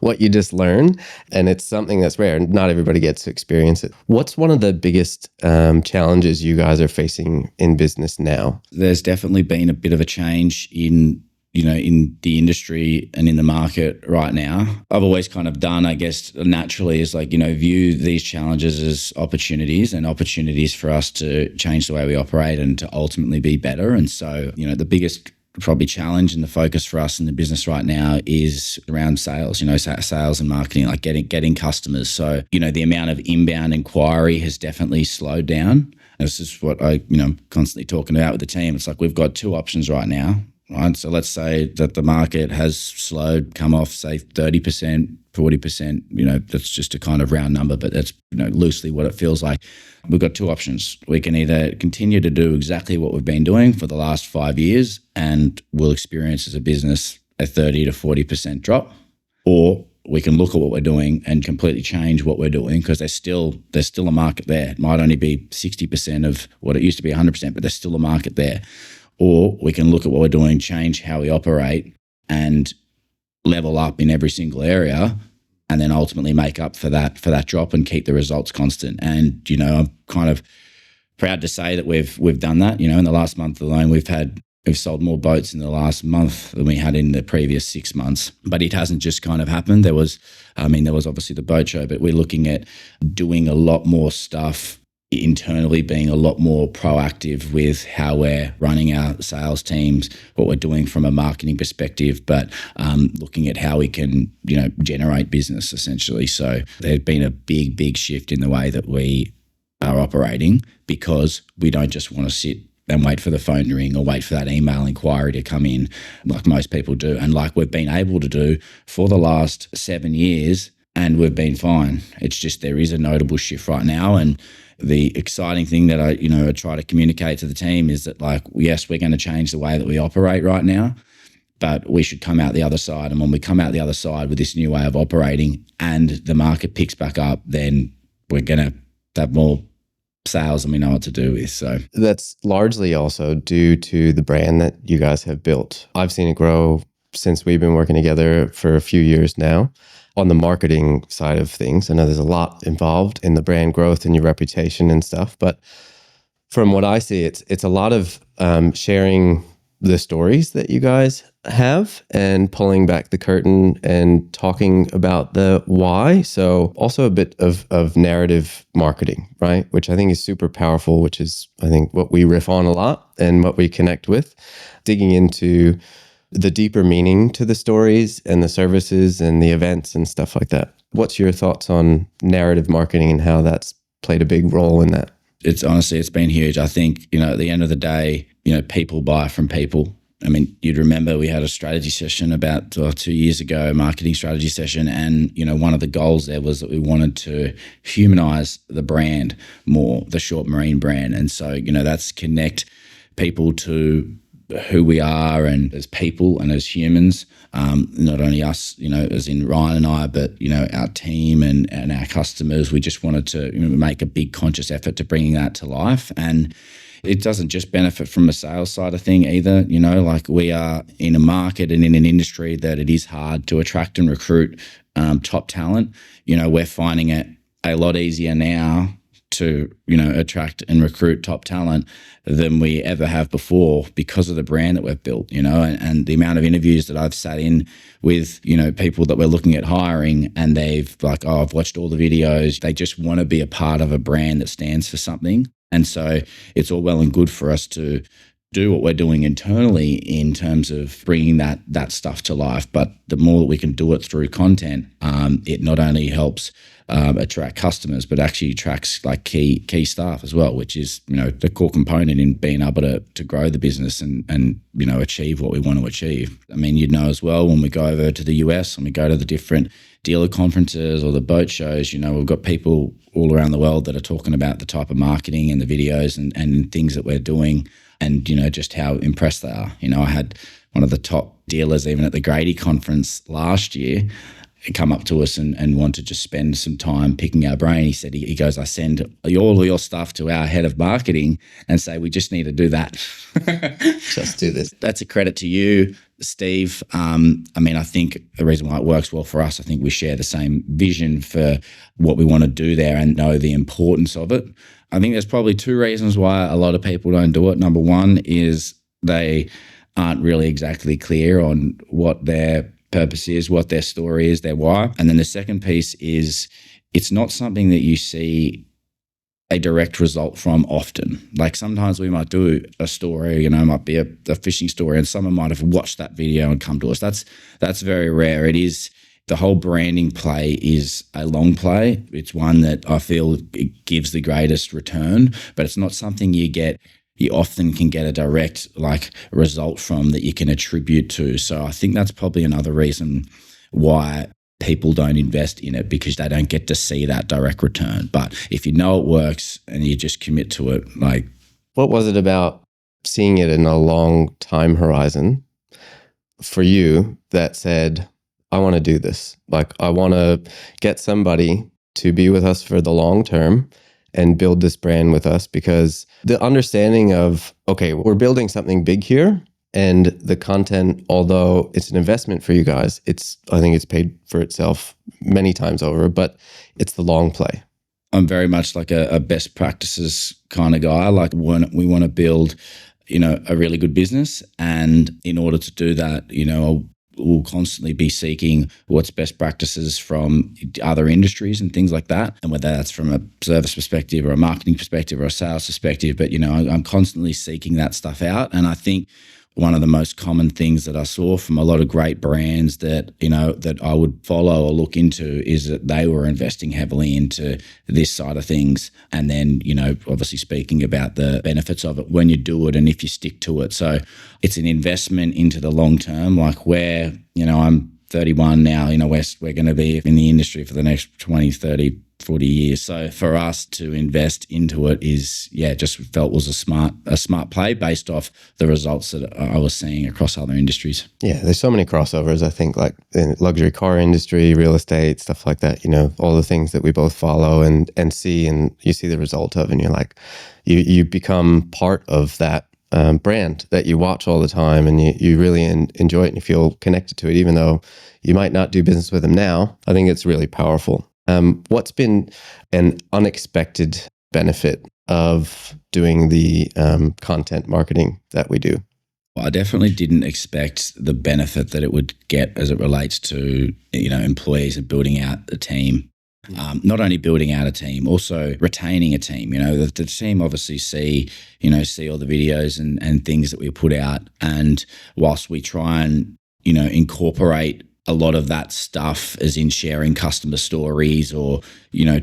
what you just learned, and it's something that's rare. Not everybody gets to experience it. What's one of the biggest challenges you guys are facing in business now? There's definitely been a bit of a change in the industry and in the market right now. I've always kind of done, I guess, naturally is view these challenges as opportunities, and opportunities for us to change the way we operate and to ultimately be better. And so, the biggest probably challenge and the focus for us in the business right now is around sales, sales and marketing, like getting customers. So, the amount of inbound inquiry has definitely slowed down. This is what I'm constantly talking about with the team. It's like we've got two options right now. Right. So let's say that the market has slowed, come off, say 30%, 40%, that's just a kind of round number, but that's, loosely what it feels like. We've got two options. We can either continue to do exactly what we've been doing for the last 5 years, and we'll experience as a business a 30 to 40% drop, or we can look at what we're doing and completely change what we're doing, because there's still a market there. It might only be 60% of what it used to be 100%, but there's still a market there. Or we can look at what we're doing, change how we operate, and level up in every single area, and then ultimately make up for that drop and keep the results constant. And I'm kind of proud to say that we've done that. In the last month alone, we've sold more boats in the last month than we had in the previous 6 months. But it hasn't just kind of happened. There was obviously the boat show, but we're looking at doing a lot more stuff internally, being a lot more proactive with how we're running our sales teams, what we're doing from a marketing perspective, but looking at how we can, generate business essentially. So there's been a big shift in the way that we are operating, because we don't just want to sit and wait for the phone to ring or wait for that email inquiry to come in like most people do, and like we've been able to do for the last 7 years, and we've been fine. It's just there is a notable shift right now. And the exciting thing that I try to communicate to the team is that, like, yes, we're going to change the way that we operate right now, but we should come out the other side. And when we come out the other side with this new way of operating and the market picks back up, then we're going to have more sales than we know what to do with. So that's largely also due to the brand that you guys have built. I've seen it grow since we've been working together for a few years now. On the marketing side of things, I know there's a lot involved in the brand growth and your reputation and stuff, but from what I see, it's a lot of sharing the stories that you guys have and pulling back the curtain and talking about the why. So also a bit of narrative marketing, right? Which I think is super powerful, which is, I think, what we riff on a lot and what we connect with, digging into the deeper meaning to the stories and the services and the events and stuff like that. What's your thoughts on narrative marketing and how that's played a big role in that? It's honestly, it's been huge. I think, at the end of the day, people buy from people. I mean, you'd remember we had a strategy session about 2 years ago, a marketing strategy session. And, one of the goals there was that we wanted to humanize the brand more, the Short Marine brand. And so, that's connect people to who we are and as people and as humans, not only us, as in Ryan and I, but, our team and our customers. We just wanted to make a big conscious effort to bringing that to life. And it doesn't just benefit from a sales side of thing either. Like we are in a market and in an industry that it is hard to attract and recruit top talent. We're finding it a lot easier now to attract and recruit top talent than we ever have before because of the brand that we've built, and the amount of interviews that I've sat in with people that we're looking at hiring, and they've like, oh, I've watched all the videos. They just want to be a part of a brand that stands for something. And so it's all well and good for us to do what we're doing internally in terms of bringing that stuff to life. But the more that we can do it through content, it not only helps attract customers, but actually attracts like key staff as well, which is the core component in being able to grow the business and achieve what we want to achieve. I mean, as well, when we go over to the US and we go to the different dealer conferences or the boat shows, we've got people all around the world that are talking about the type of marketing and the videos and things that we're doing, and just how impressed they are. I had one of the top dealers even at the Grady conference last year come up to us and want to just spend some time picking our brain. He said, he goes, I send all of your stuff to our head of marketing and say, we just need to do that. Just do this. That's a credit to you, Steve. I think the reason why it works well for us, I think we share the same vision for what we want to do there and know the importance of it. I think there's probably two reasons why a lot of people don't do it. Number one is they aren't really exactly clear on what their purpose is, what their story is, their why. And then the second piece is it's not something that you see a direct result from often. Like sometimes we might do a story, might be a fishing story, and someone might have watched that video and come to us. That's very rare. It is, the whole branding play is a long play. It's one that I feel it gives the greatest return, but it's not something you often can get a direct result from that you can attribute to. So I think that's probably another reason why people don't invest in it, because they don't get to see that direct return. But if you know it works and you just commit to it, what was it about seeing it in a long time horizon for you that said, I want to do this? I want to get somebody to be with us for the long term and build this brand with us, because the understanding of, okay, we're building something big here, and the content, although it's an investment for you guys, I think it's paid for itself many times over, but it's the long play. I'm very much like a best practices kind of guy. Like when we want to build, a really good business, and in order to do that, we'll constantly be seeking what's best practices from other industries and things like that. And whether that's from a service perspective or a marketing perspective or a sales perspective, but, I'm constantly seeking that stuff out. And I think one of the most common things that I saw from a lot of great brands that, that I would follow or look into is that they were investing heavily into this side of things. And then, obviously speaking about the benefits of it when you do it and if you stick to it. So it's an investment into the long term. Like where, I'm 31 now, we're going to be in the industry for the next 20, 30, 40 years. So for us to invest into it is, just felt was a smart play based off the results that I was seeing across other industries. Yeah, there's so many crossovers, I think, like in luxury car industry, real estate, stuff like that, all the things that we both follow and see, and you see the result of, and you're like, you become part of that brand that you watch all the time, and you really enjoy it and you feel connected to it, even though you might not do business with them now. I think it's really powerful. What's been an unexpected benefit of doing the content marketing that we do? I definitely didn't expect the benefit that it would get as it relates to, employees and building out a team. Not only building out a team, also retaining a team. The team obviously see all the videos and things that we put out. And whilst we try and, incorporate a lot of that stuff as in sharing customer stories or,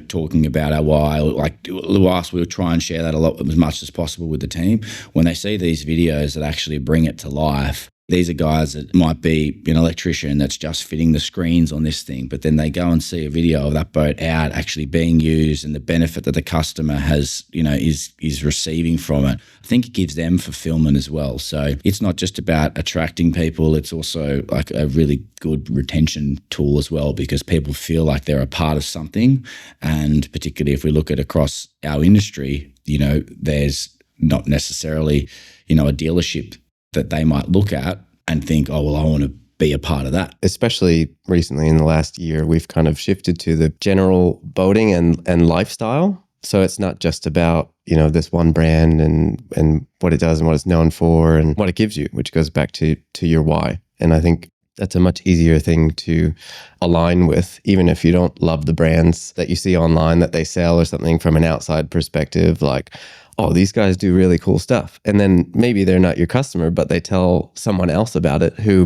talking about our why, whilst we'll try and share that a lot as much as possible with the team, when they see these videos that actually bring it to life, these are guys that might be an electrician that's just fitting the screens on this thing, but then they go and see a video of that boat out actually being used and the benefit that the customer has, is receiving from it. I think it gives them fulfillment as well. So it's not just about attracting people, it's also like a really good retention tool as well, because people feel like they're a part of something. And particularly if we look at across our industry, there's not necessarily, a dealership that they might look at and think, oh, well, I want to be a part of that. Especially recently in the last year, we've kind of shifted to the general boating and lifestyle. So it's not just about, this one brand and what it does and what it's known for and what it gives you, which goes back to your why. And I think that's a much easier thing to align with, even if you don't love the brands that you see online that they sell or something from an outside perspective, like, oh, these guys do really cool stuff. And then maybe they're not your customer, but they tell someone else about it who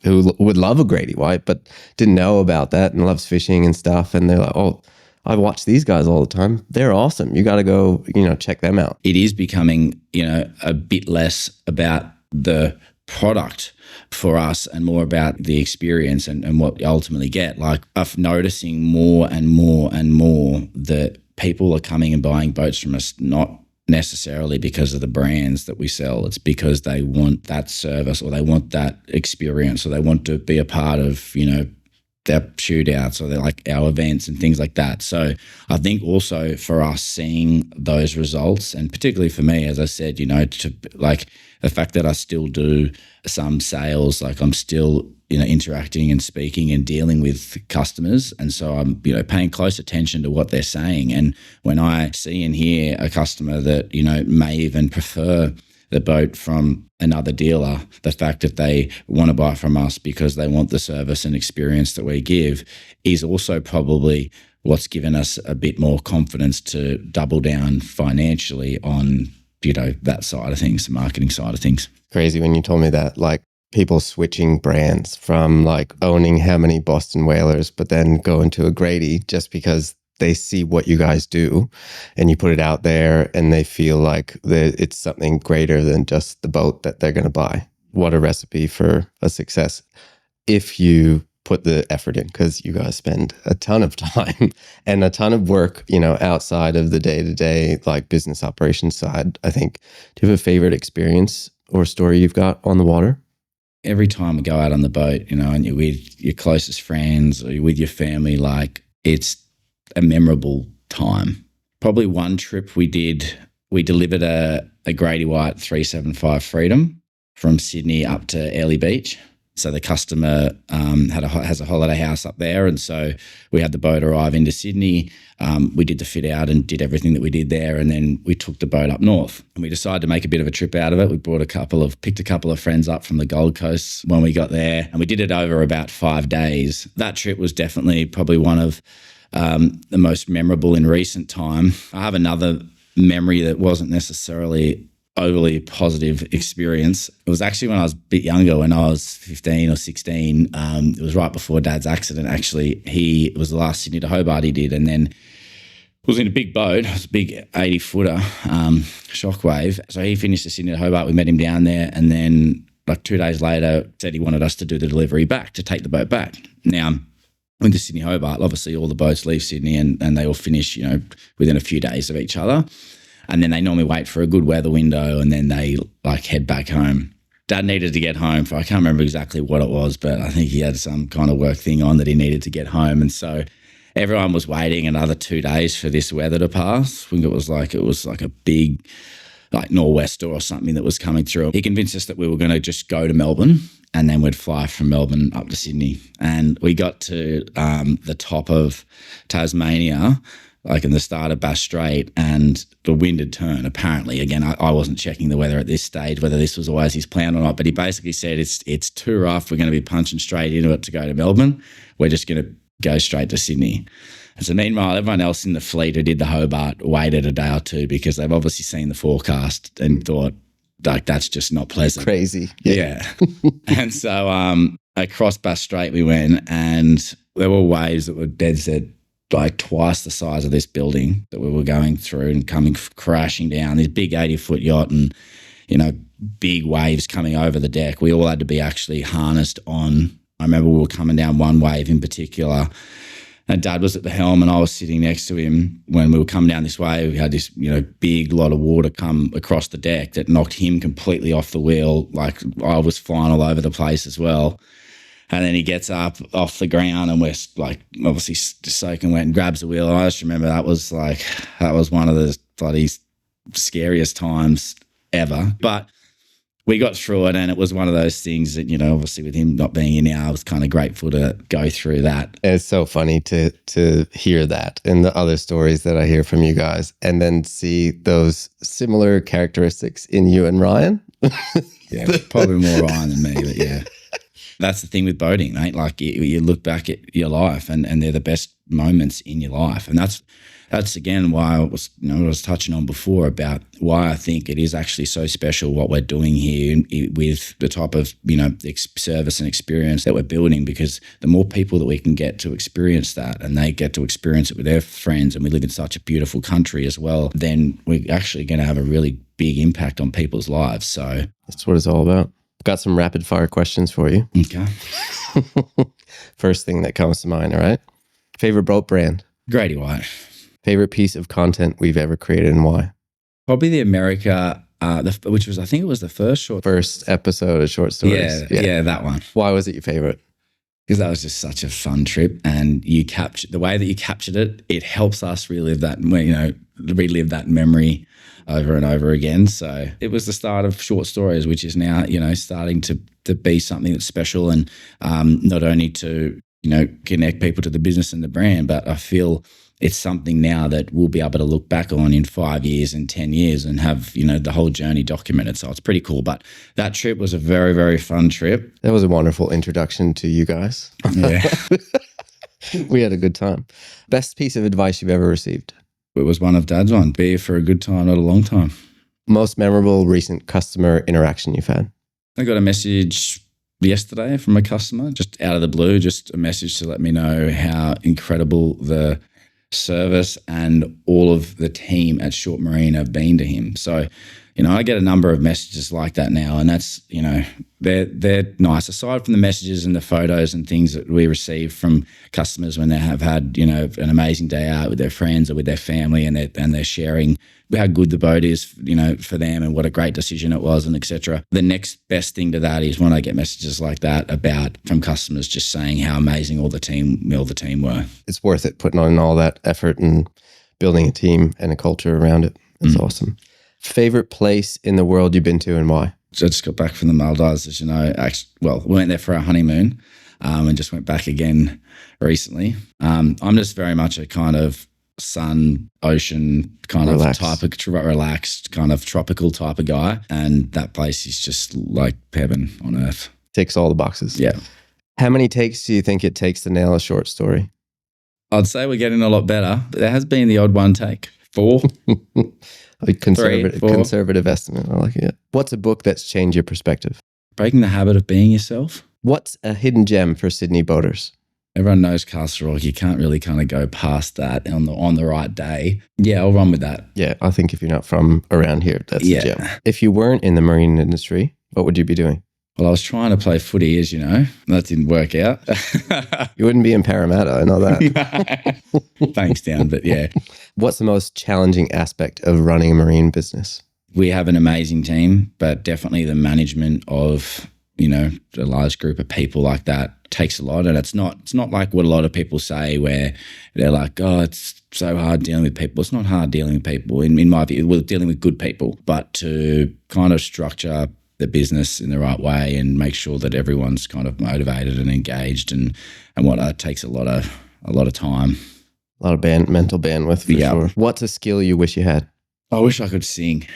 would love a Grady White, but didn't know about that and loves fishing and stuff. And they're like, oh, I watch these guys all the time. They're awesome. You got to go, check them out. It is becoming, a bit less about the product for us and more about the experience and what you ultimately get. Like, I'm noticing more and more and more that people are coming and buying boats from us, not necessarily because of the brands that we sell. It's because they want that service or they want that experience or they want to be a part of, their shootouts or like our events and things like that. So I think also for us seeing those results, and particularly for me, as I said, to like the fact that I still do some sales, like I'm still, interacting and speaking and dealing with customers. And so I'm, paying close attention to what they're saying. And when I see and hear a customer that, may even prefer the boat from another dealer, the fact that they want to buy from us because they want the service and experience that we give is also probably what's given us a bit more confidence to double down financially on, that side of things, the marketing side of things. Crazy when you told me that, like people switching brands from like owning how many Boston Whalers, but then going to a Grady just because they see what you guys do and you put it out there and they feel like it's something greater than just the boat that they're going to buy. What a recipe for a success if you put the effort in, because you guys spend a ton of time and a ton of work, outside of the day-to-day like business operations side. I think, do you have a favorite experience or story you've got on the water? Every time we go out on the boat, and you're with your closest friends or you're with your family, like it's a memorable time. Probably one trip we did, we delivered a Grady White 375 Freedom from Sydney up to Airlie Beach. So the customer has a holiday house up there, and so we had the boat arrive into Sydney. We did the fit out and did everything that we did there, and then we took the boat up north. And we decided to make a bit of a trip out of it. We picked a couple of friends up from the Gold Coast when we got there, and we did it over about 5 days. That trip was definitely probably one of the most memorable in recent time. I have another memory that wasn't necessarily overly positive experience. It was actually when I was a bit younger, when I was 15 or 16. It was right before Dad's accident, actually. It was the last Sydney to Hobart he did, and then was in a big boat. It was a big 80-footer Shockwave. So he finished the Sydney to Hobart. We met him down there, and then like 2 days later said he wanted us to do the delivery back, to take the boat back. Now, with the Sydney Hobart, obviously all the boats leave Sydney and they all finish, within a few days of each other. And then they normally wait for a good weather window and then they like head back home. Dad needed to get home I can't remember exactly what it was, but I think he had some kind of work thing on that he needed to get home. And so everyone was waiting another 2 days for this weather to pass. I think it was like a big like nor'wester or something that was coming through. He convinced us that we were going to just go to Melbourne and then we'd fly from Melbourne up to Sydney. And we got to the top of Tasmania like in the start of Bass Strait, and the wind had turned. Apparently, again, I wasn't checking the weather at this stage, whether this was always his plan or not, but he basically said it's too rough. We're going to be punching straight into it to go to Melbourne. We're just going to go straight to Sydney. And so meanwhile, everyone else in the fleet who did the Hobart waited a day or two because they've obviously seen the forecast and thought, like, that's just not pleasant. Crazy. Yeah. And so across Bass Strait we went, and there were waves that were dead set like twice the size of this building that we were going through and coming crashing down. This big 80-foot yacht and, you know, big waves coming over the deck. We all had to be actually harnessed on. I remember we were coming down one wave in particular, and Dad was at the helm and I was sitting next to him. When we were coming down this wave, we had this, you know, big lot of water come across the deck that knocked him completely off the wheel. Like, I was flying all over the place as well. And then he gets up off the ground and we're like obviously soaking wet and grabs the wheel. I just remember that was one of the bloody scariest times ever. But we got through it, and it was one of those things that, you know, obviously with him not being in now, I was kind of grateful to go through that. And it's so funny to hear that and the other stories that I hear from you guys, and then see those similar characteristics in you and Ryan. Yeah, probably more Ryan than me, but yeah. That's the thing with boating, mate. Like, you look back at your life and they're the best moments in your life. And that's again why I was, you know, what I was touching on before about why I think it is actually so special what we're doing here with the type of, you know, service and experience that we're building, because the more people that we can get to experience that, and they get to experience it with their friends, and we live in such a beautiful country as well, then we're actually going to have a really big impact on people's lives. So that's what it's all about. Got some rapid fire questions for you. Okay. First thing that comes to mind, all right? Favorite boat brand? Grady White. Favorite piece of content we've ever created, and why? Probably the America, which was, I think it was the first episode of Short Stories. Yeah, that one. Why was it your favorite? Because that was just such a fun trip, and you captured the way that you captured it. It helps us relive that memory over and over again. So it was the start of Short Stories, which is now, you know, starting to be something that's special, and not only to, you know, connect people to the business and the brand, but I feel it's something now that we'll be able to look back on in 5 years and 10 years and have, you know, the whole journey documented. So it's pretty cool. But that trip was a very, very fun trip. That was a wonderful introduction to you guys. Yeah. We had a good time. Best piece of advice you've ever received? It was one of Dad's one. Be here for a good time, not a long time. Most memorable recent customer interaction you've had? I got a message yesterday from a customer, just out of the blue, just a message to let me know how incredible the service and all of the team at Short Marine have been to him. So, you know, I get a number of messages like that now, and that's, you know, they're nice. Aside from the messages and the photos and things that we receive from customers when they have had, you know, an amazing day out with their friends or with their family, and they're sharing how good the boat is, you know, for them, and what a great decision it was, and etc. The next best thing to that is when I get messages like that from customers just saying how amazing all the team were. It's worth it, putting on all that effort and building a team and a culture around it. It's awesome. Favorite place in the world you've been to, and why? So I just got back from the Maldives, as you know. We went there for our honeymoon, and just went back again recently. I'm just very much a kind of sun, ocean kind of type of relaxed, kind of tropical type of guy. And that place is just like heaven on earth. Ticks all the boxes. Yeah. How many takes do you think it takes to nail a short story? I'd say we're getting a lot better, but there has been the odd one take. 4. Conservative estimate. I like it. What's a book that's changed your perspective? Breaking the Habit of Being Yourself. What's a hidden gem for Sydney boaters? Everyone knows Castle Rock. You can't really kind of go past that on the right day. Yeah, I'll run with that. Yeah, I think if you're not from around here, that's a gem. If you weren't in the marine industry, what would you be doing? Well, I was trying to play footy, as you know. That didn't work out. You wouldn't be in Parramatta, I know that. Thanks, Dan, but yeah. What's the most challenging aspect of running a marine business? We have an amazing team, but definitely the management of, you know, a large group of people like that takes a lot. And it's not like what a lot of people say where they're like, oh, it's so hard dealing with people. It's not hard dealing with people. In my view, we're dealing with good people, but to kind of structure the business in the right way and make sure that everyone's kind of motivated and engaged and what takes a lot of time. A lot of mental bandwidth for sure. What's a skill you wish you had? I wish I could sing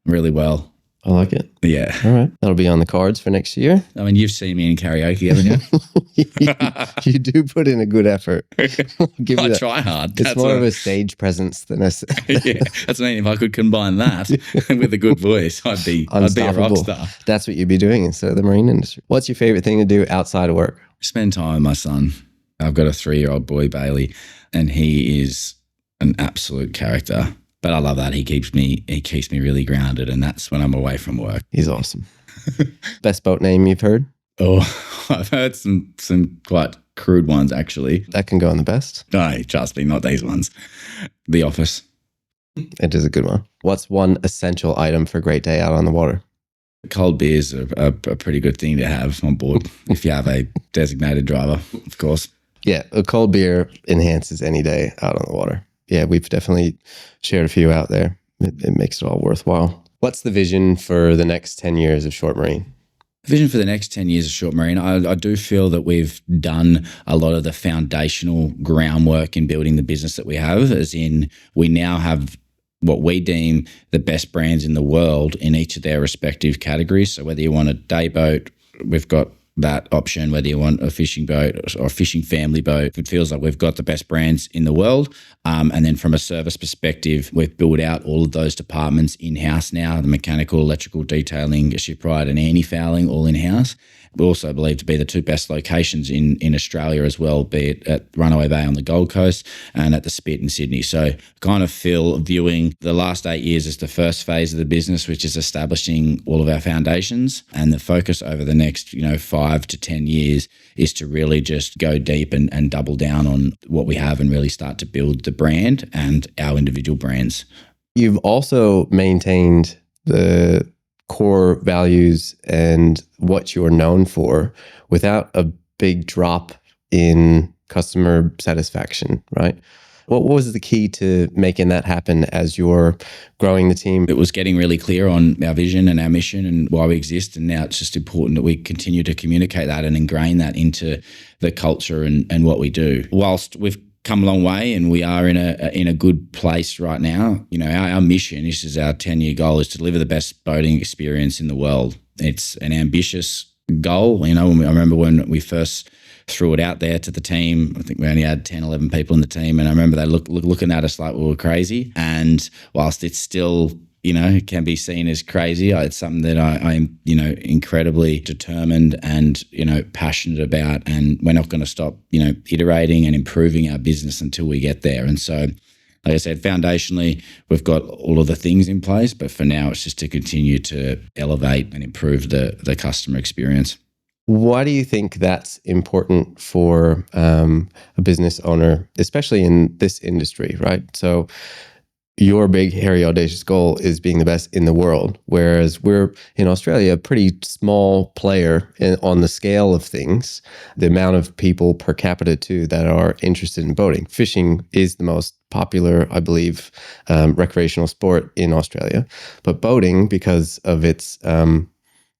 really well. I like it. Yeah. All right. That'll be on the cards for next year. I mean, you've seen me in karaoke, haven't You do put in a good effort. you? I try hard. It's more of a stage presence than a... Yeah, that's what I mean. If I could combine that with a good voice, I'd be a rock star. That's what you'd be doing instead of the marine industry. What's your favorite thing to do outside of work? Spend time with my son. I've got a 3-year-old boy, Bailey, and he is an absolute character. But I love that. He keeps me really grounded, and that's when I'm away from work. He's awesome. Best boat name you've heard? Oh, I've heard some quite crude ones, actually. That can go on the best. No, trust me, not these ones. The Office. It is a good one. What's one essential item for a great day out on the water? Cold beers are a pretty good thing to have on board if you have a designated driver, of course. Yeah, a cold beer enhances any day out on the water. Yeah, we've definitely shared a few out there. It makes it all worthwhile. What's the vision for the next 10 years of Short Marine? Vision for the next 10 years of Short Marine, I do feel that we've done a lot of the foundational groundwork in building the business that we have, as in we now have what we deem the best brands in the world in each of their respective categories. So whether you want a day boat, we've got that option. Whether you want a fishing boat or a fishing family boat, it feels like we've got the best brands in the world. And then from a service perspective, we've built out all of those departments in-house now, the mechanical, electrical, detailing, shipwright and anti-fouling all in-house. We also believe to be the 2 best locations in Australia as well, be it at Runaway Bay on the Gold Coast and at the Spit in Sydney. So kind of viewing the last 8 years as the first phase of the business, which is establishing all of our foundations, and the focus over the next 5 to 10 years is to really just go deep and double down on what we have and really start to build the brand and our individual brands. You've also maintained the core values and what you're known for without a big drop in customer satisfaction, right? What was the key to making that happen as you're growing the team? It was getting really clear on our vision and our mission and why we exist. And now it's just important that we continue to communicate that and ingrain that into the culture and what we do. Whilst we've come a long way and we are in a good place right now, our mission, this is our 10-year goal, is to deliver the best boating experience in the world. It's an ambitious goal. I remember when we first threw it out there to the team, I think we only had 10, 11 people in the team. And I remember they looking at us like we were crazy. And whilst it's still, can be seen as crazy, it's something that I'm, incredibly determined and, passionate about. And we're not going to stop, iterating and improving our business until we get there. And so, like I said, foundationally, we've got all of the things in place, but for now, it's just to continue to elevate and improve the customer experience. Why do you think that's important for a business owner, especially in this industry, right? So your big, hairy, audacious goal is being the best in the world, whereas we're in Australia a pretty small player on the scale of things, the amount of people per capita too that are interested in boating. Fishing is the most popular, I believe, recreational sport in Australia, but boating, because of its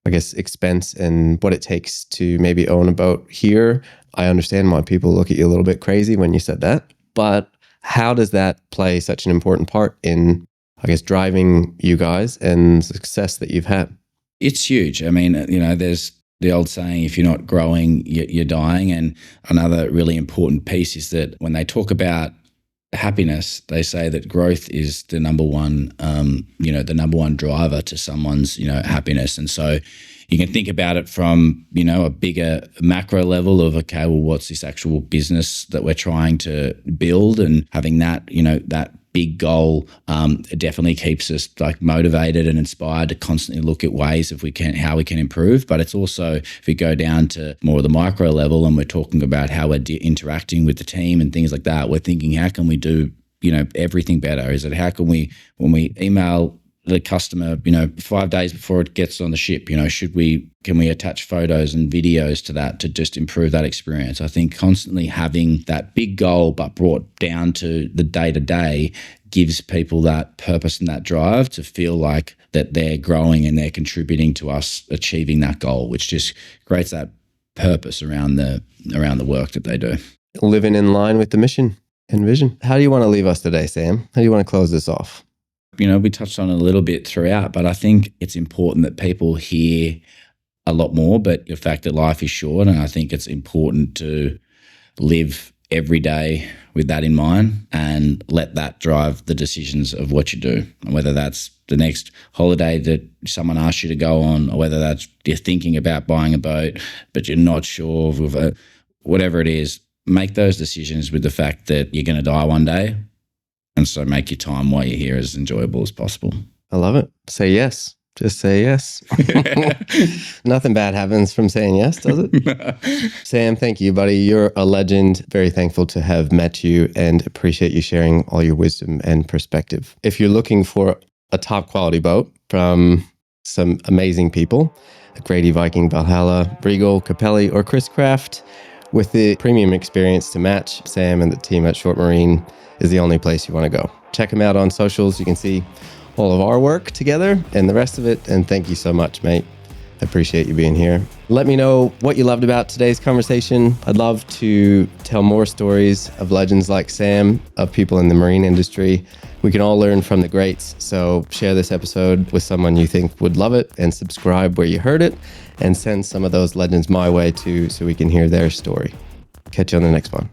expense and what it takes to maybe own a boat here. I understand why people look at you a little bit crazy when you said that, but how does that play such an important part in, driving you guys and the success that you've had? It's huge. I mean, there's the old saying, if you're not growing, you're dying. And another really important piece is that when they talk about happiness, they say that growth is the number one, the number one driver to someone's, happiness. And so you can think about it from, a bigger macro level of, okay, well, what's this actual business that we're trying to build, and having that, that big goal definitely keeps us motivated and inspired to constantly look at ways how we can improve. But it's also, if we go down to more of the micro level and we're talking about how we're interacting with the team and things like that, we're thinking, how can we do, everything better? Is it how can we, when we email the customer, 5 days before it gets on the ship, can we attach photos and videos to that to just improve that experience? I think constantly having that big goal but brought down to the day-to-day gives people that purpose and that drive to feel like that they're growing and they're contributing to us achieving that goal, which just creates that purpose around the work that they do. Living in line with the mission. and vision. How do you want to leave us today, Sam? How do you want to close this off? We touched on it a little bit throughout, but I think it's important that people hear a lot more, but the fact that life is short, and I think it's important to live every day with that in mind and let that drive the decisions of what you do, and whether that's the next holiday that someone asks you to go on, or whether that's you're thinking about buying a boat but you're not sure of whatever it is. Make those decisions with the fact that you're going to die one day, and so make your time while you're here as enjoyable as possible. I love it. Say yes. Just say yes. Nothing bad happens from saying yes, does it? Sam, thank you, buddy. You're a legend. Very thankful to have met you and appreciate you sharing all your wisdom and perspective. If you're looking for a top quality boat from some amazing people, Grady Viking, Valhalla, Regal, Capelli, or Chris Craft, with the premium experience to match, Sam and the team at Short Marine is the only place you want to go. Check them out on socials. You can see all of our work together and the rest of it. And thank you so much, mate. I appreciate you being here. Let me know what you loved about today's conversation. I'd love to tell more stories of legends like Sam, of people in the marine industry. We can all learn from the greats. So share this episode with someone you think would love it, and subscribe where you heard it, and send some of those legends my way too, so we can hear their story. Catch you on the next one.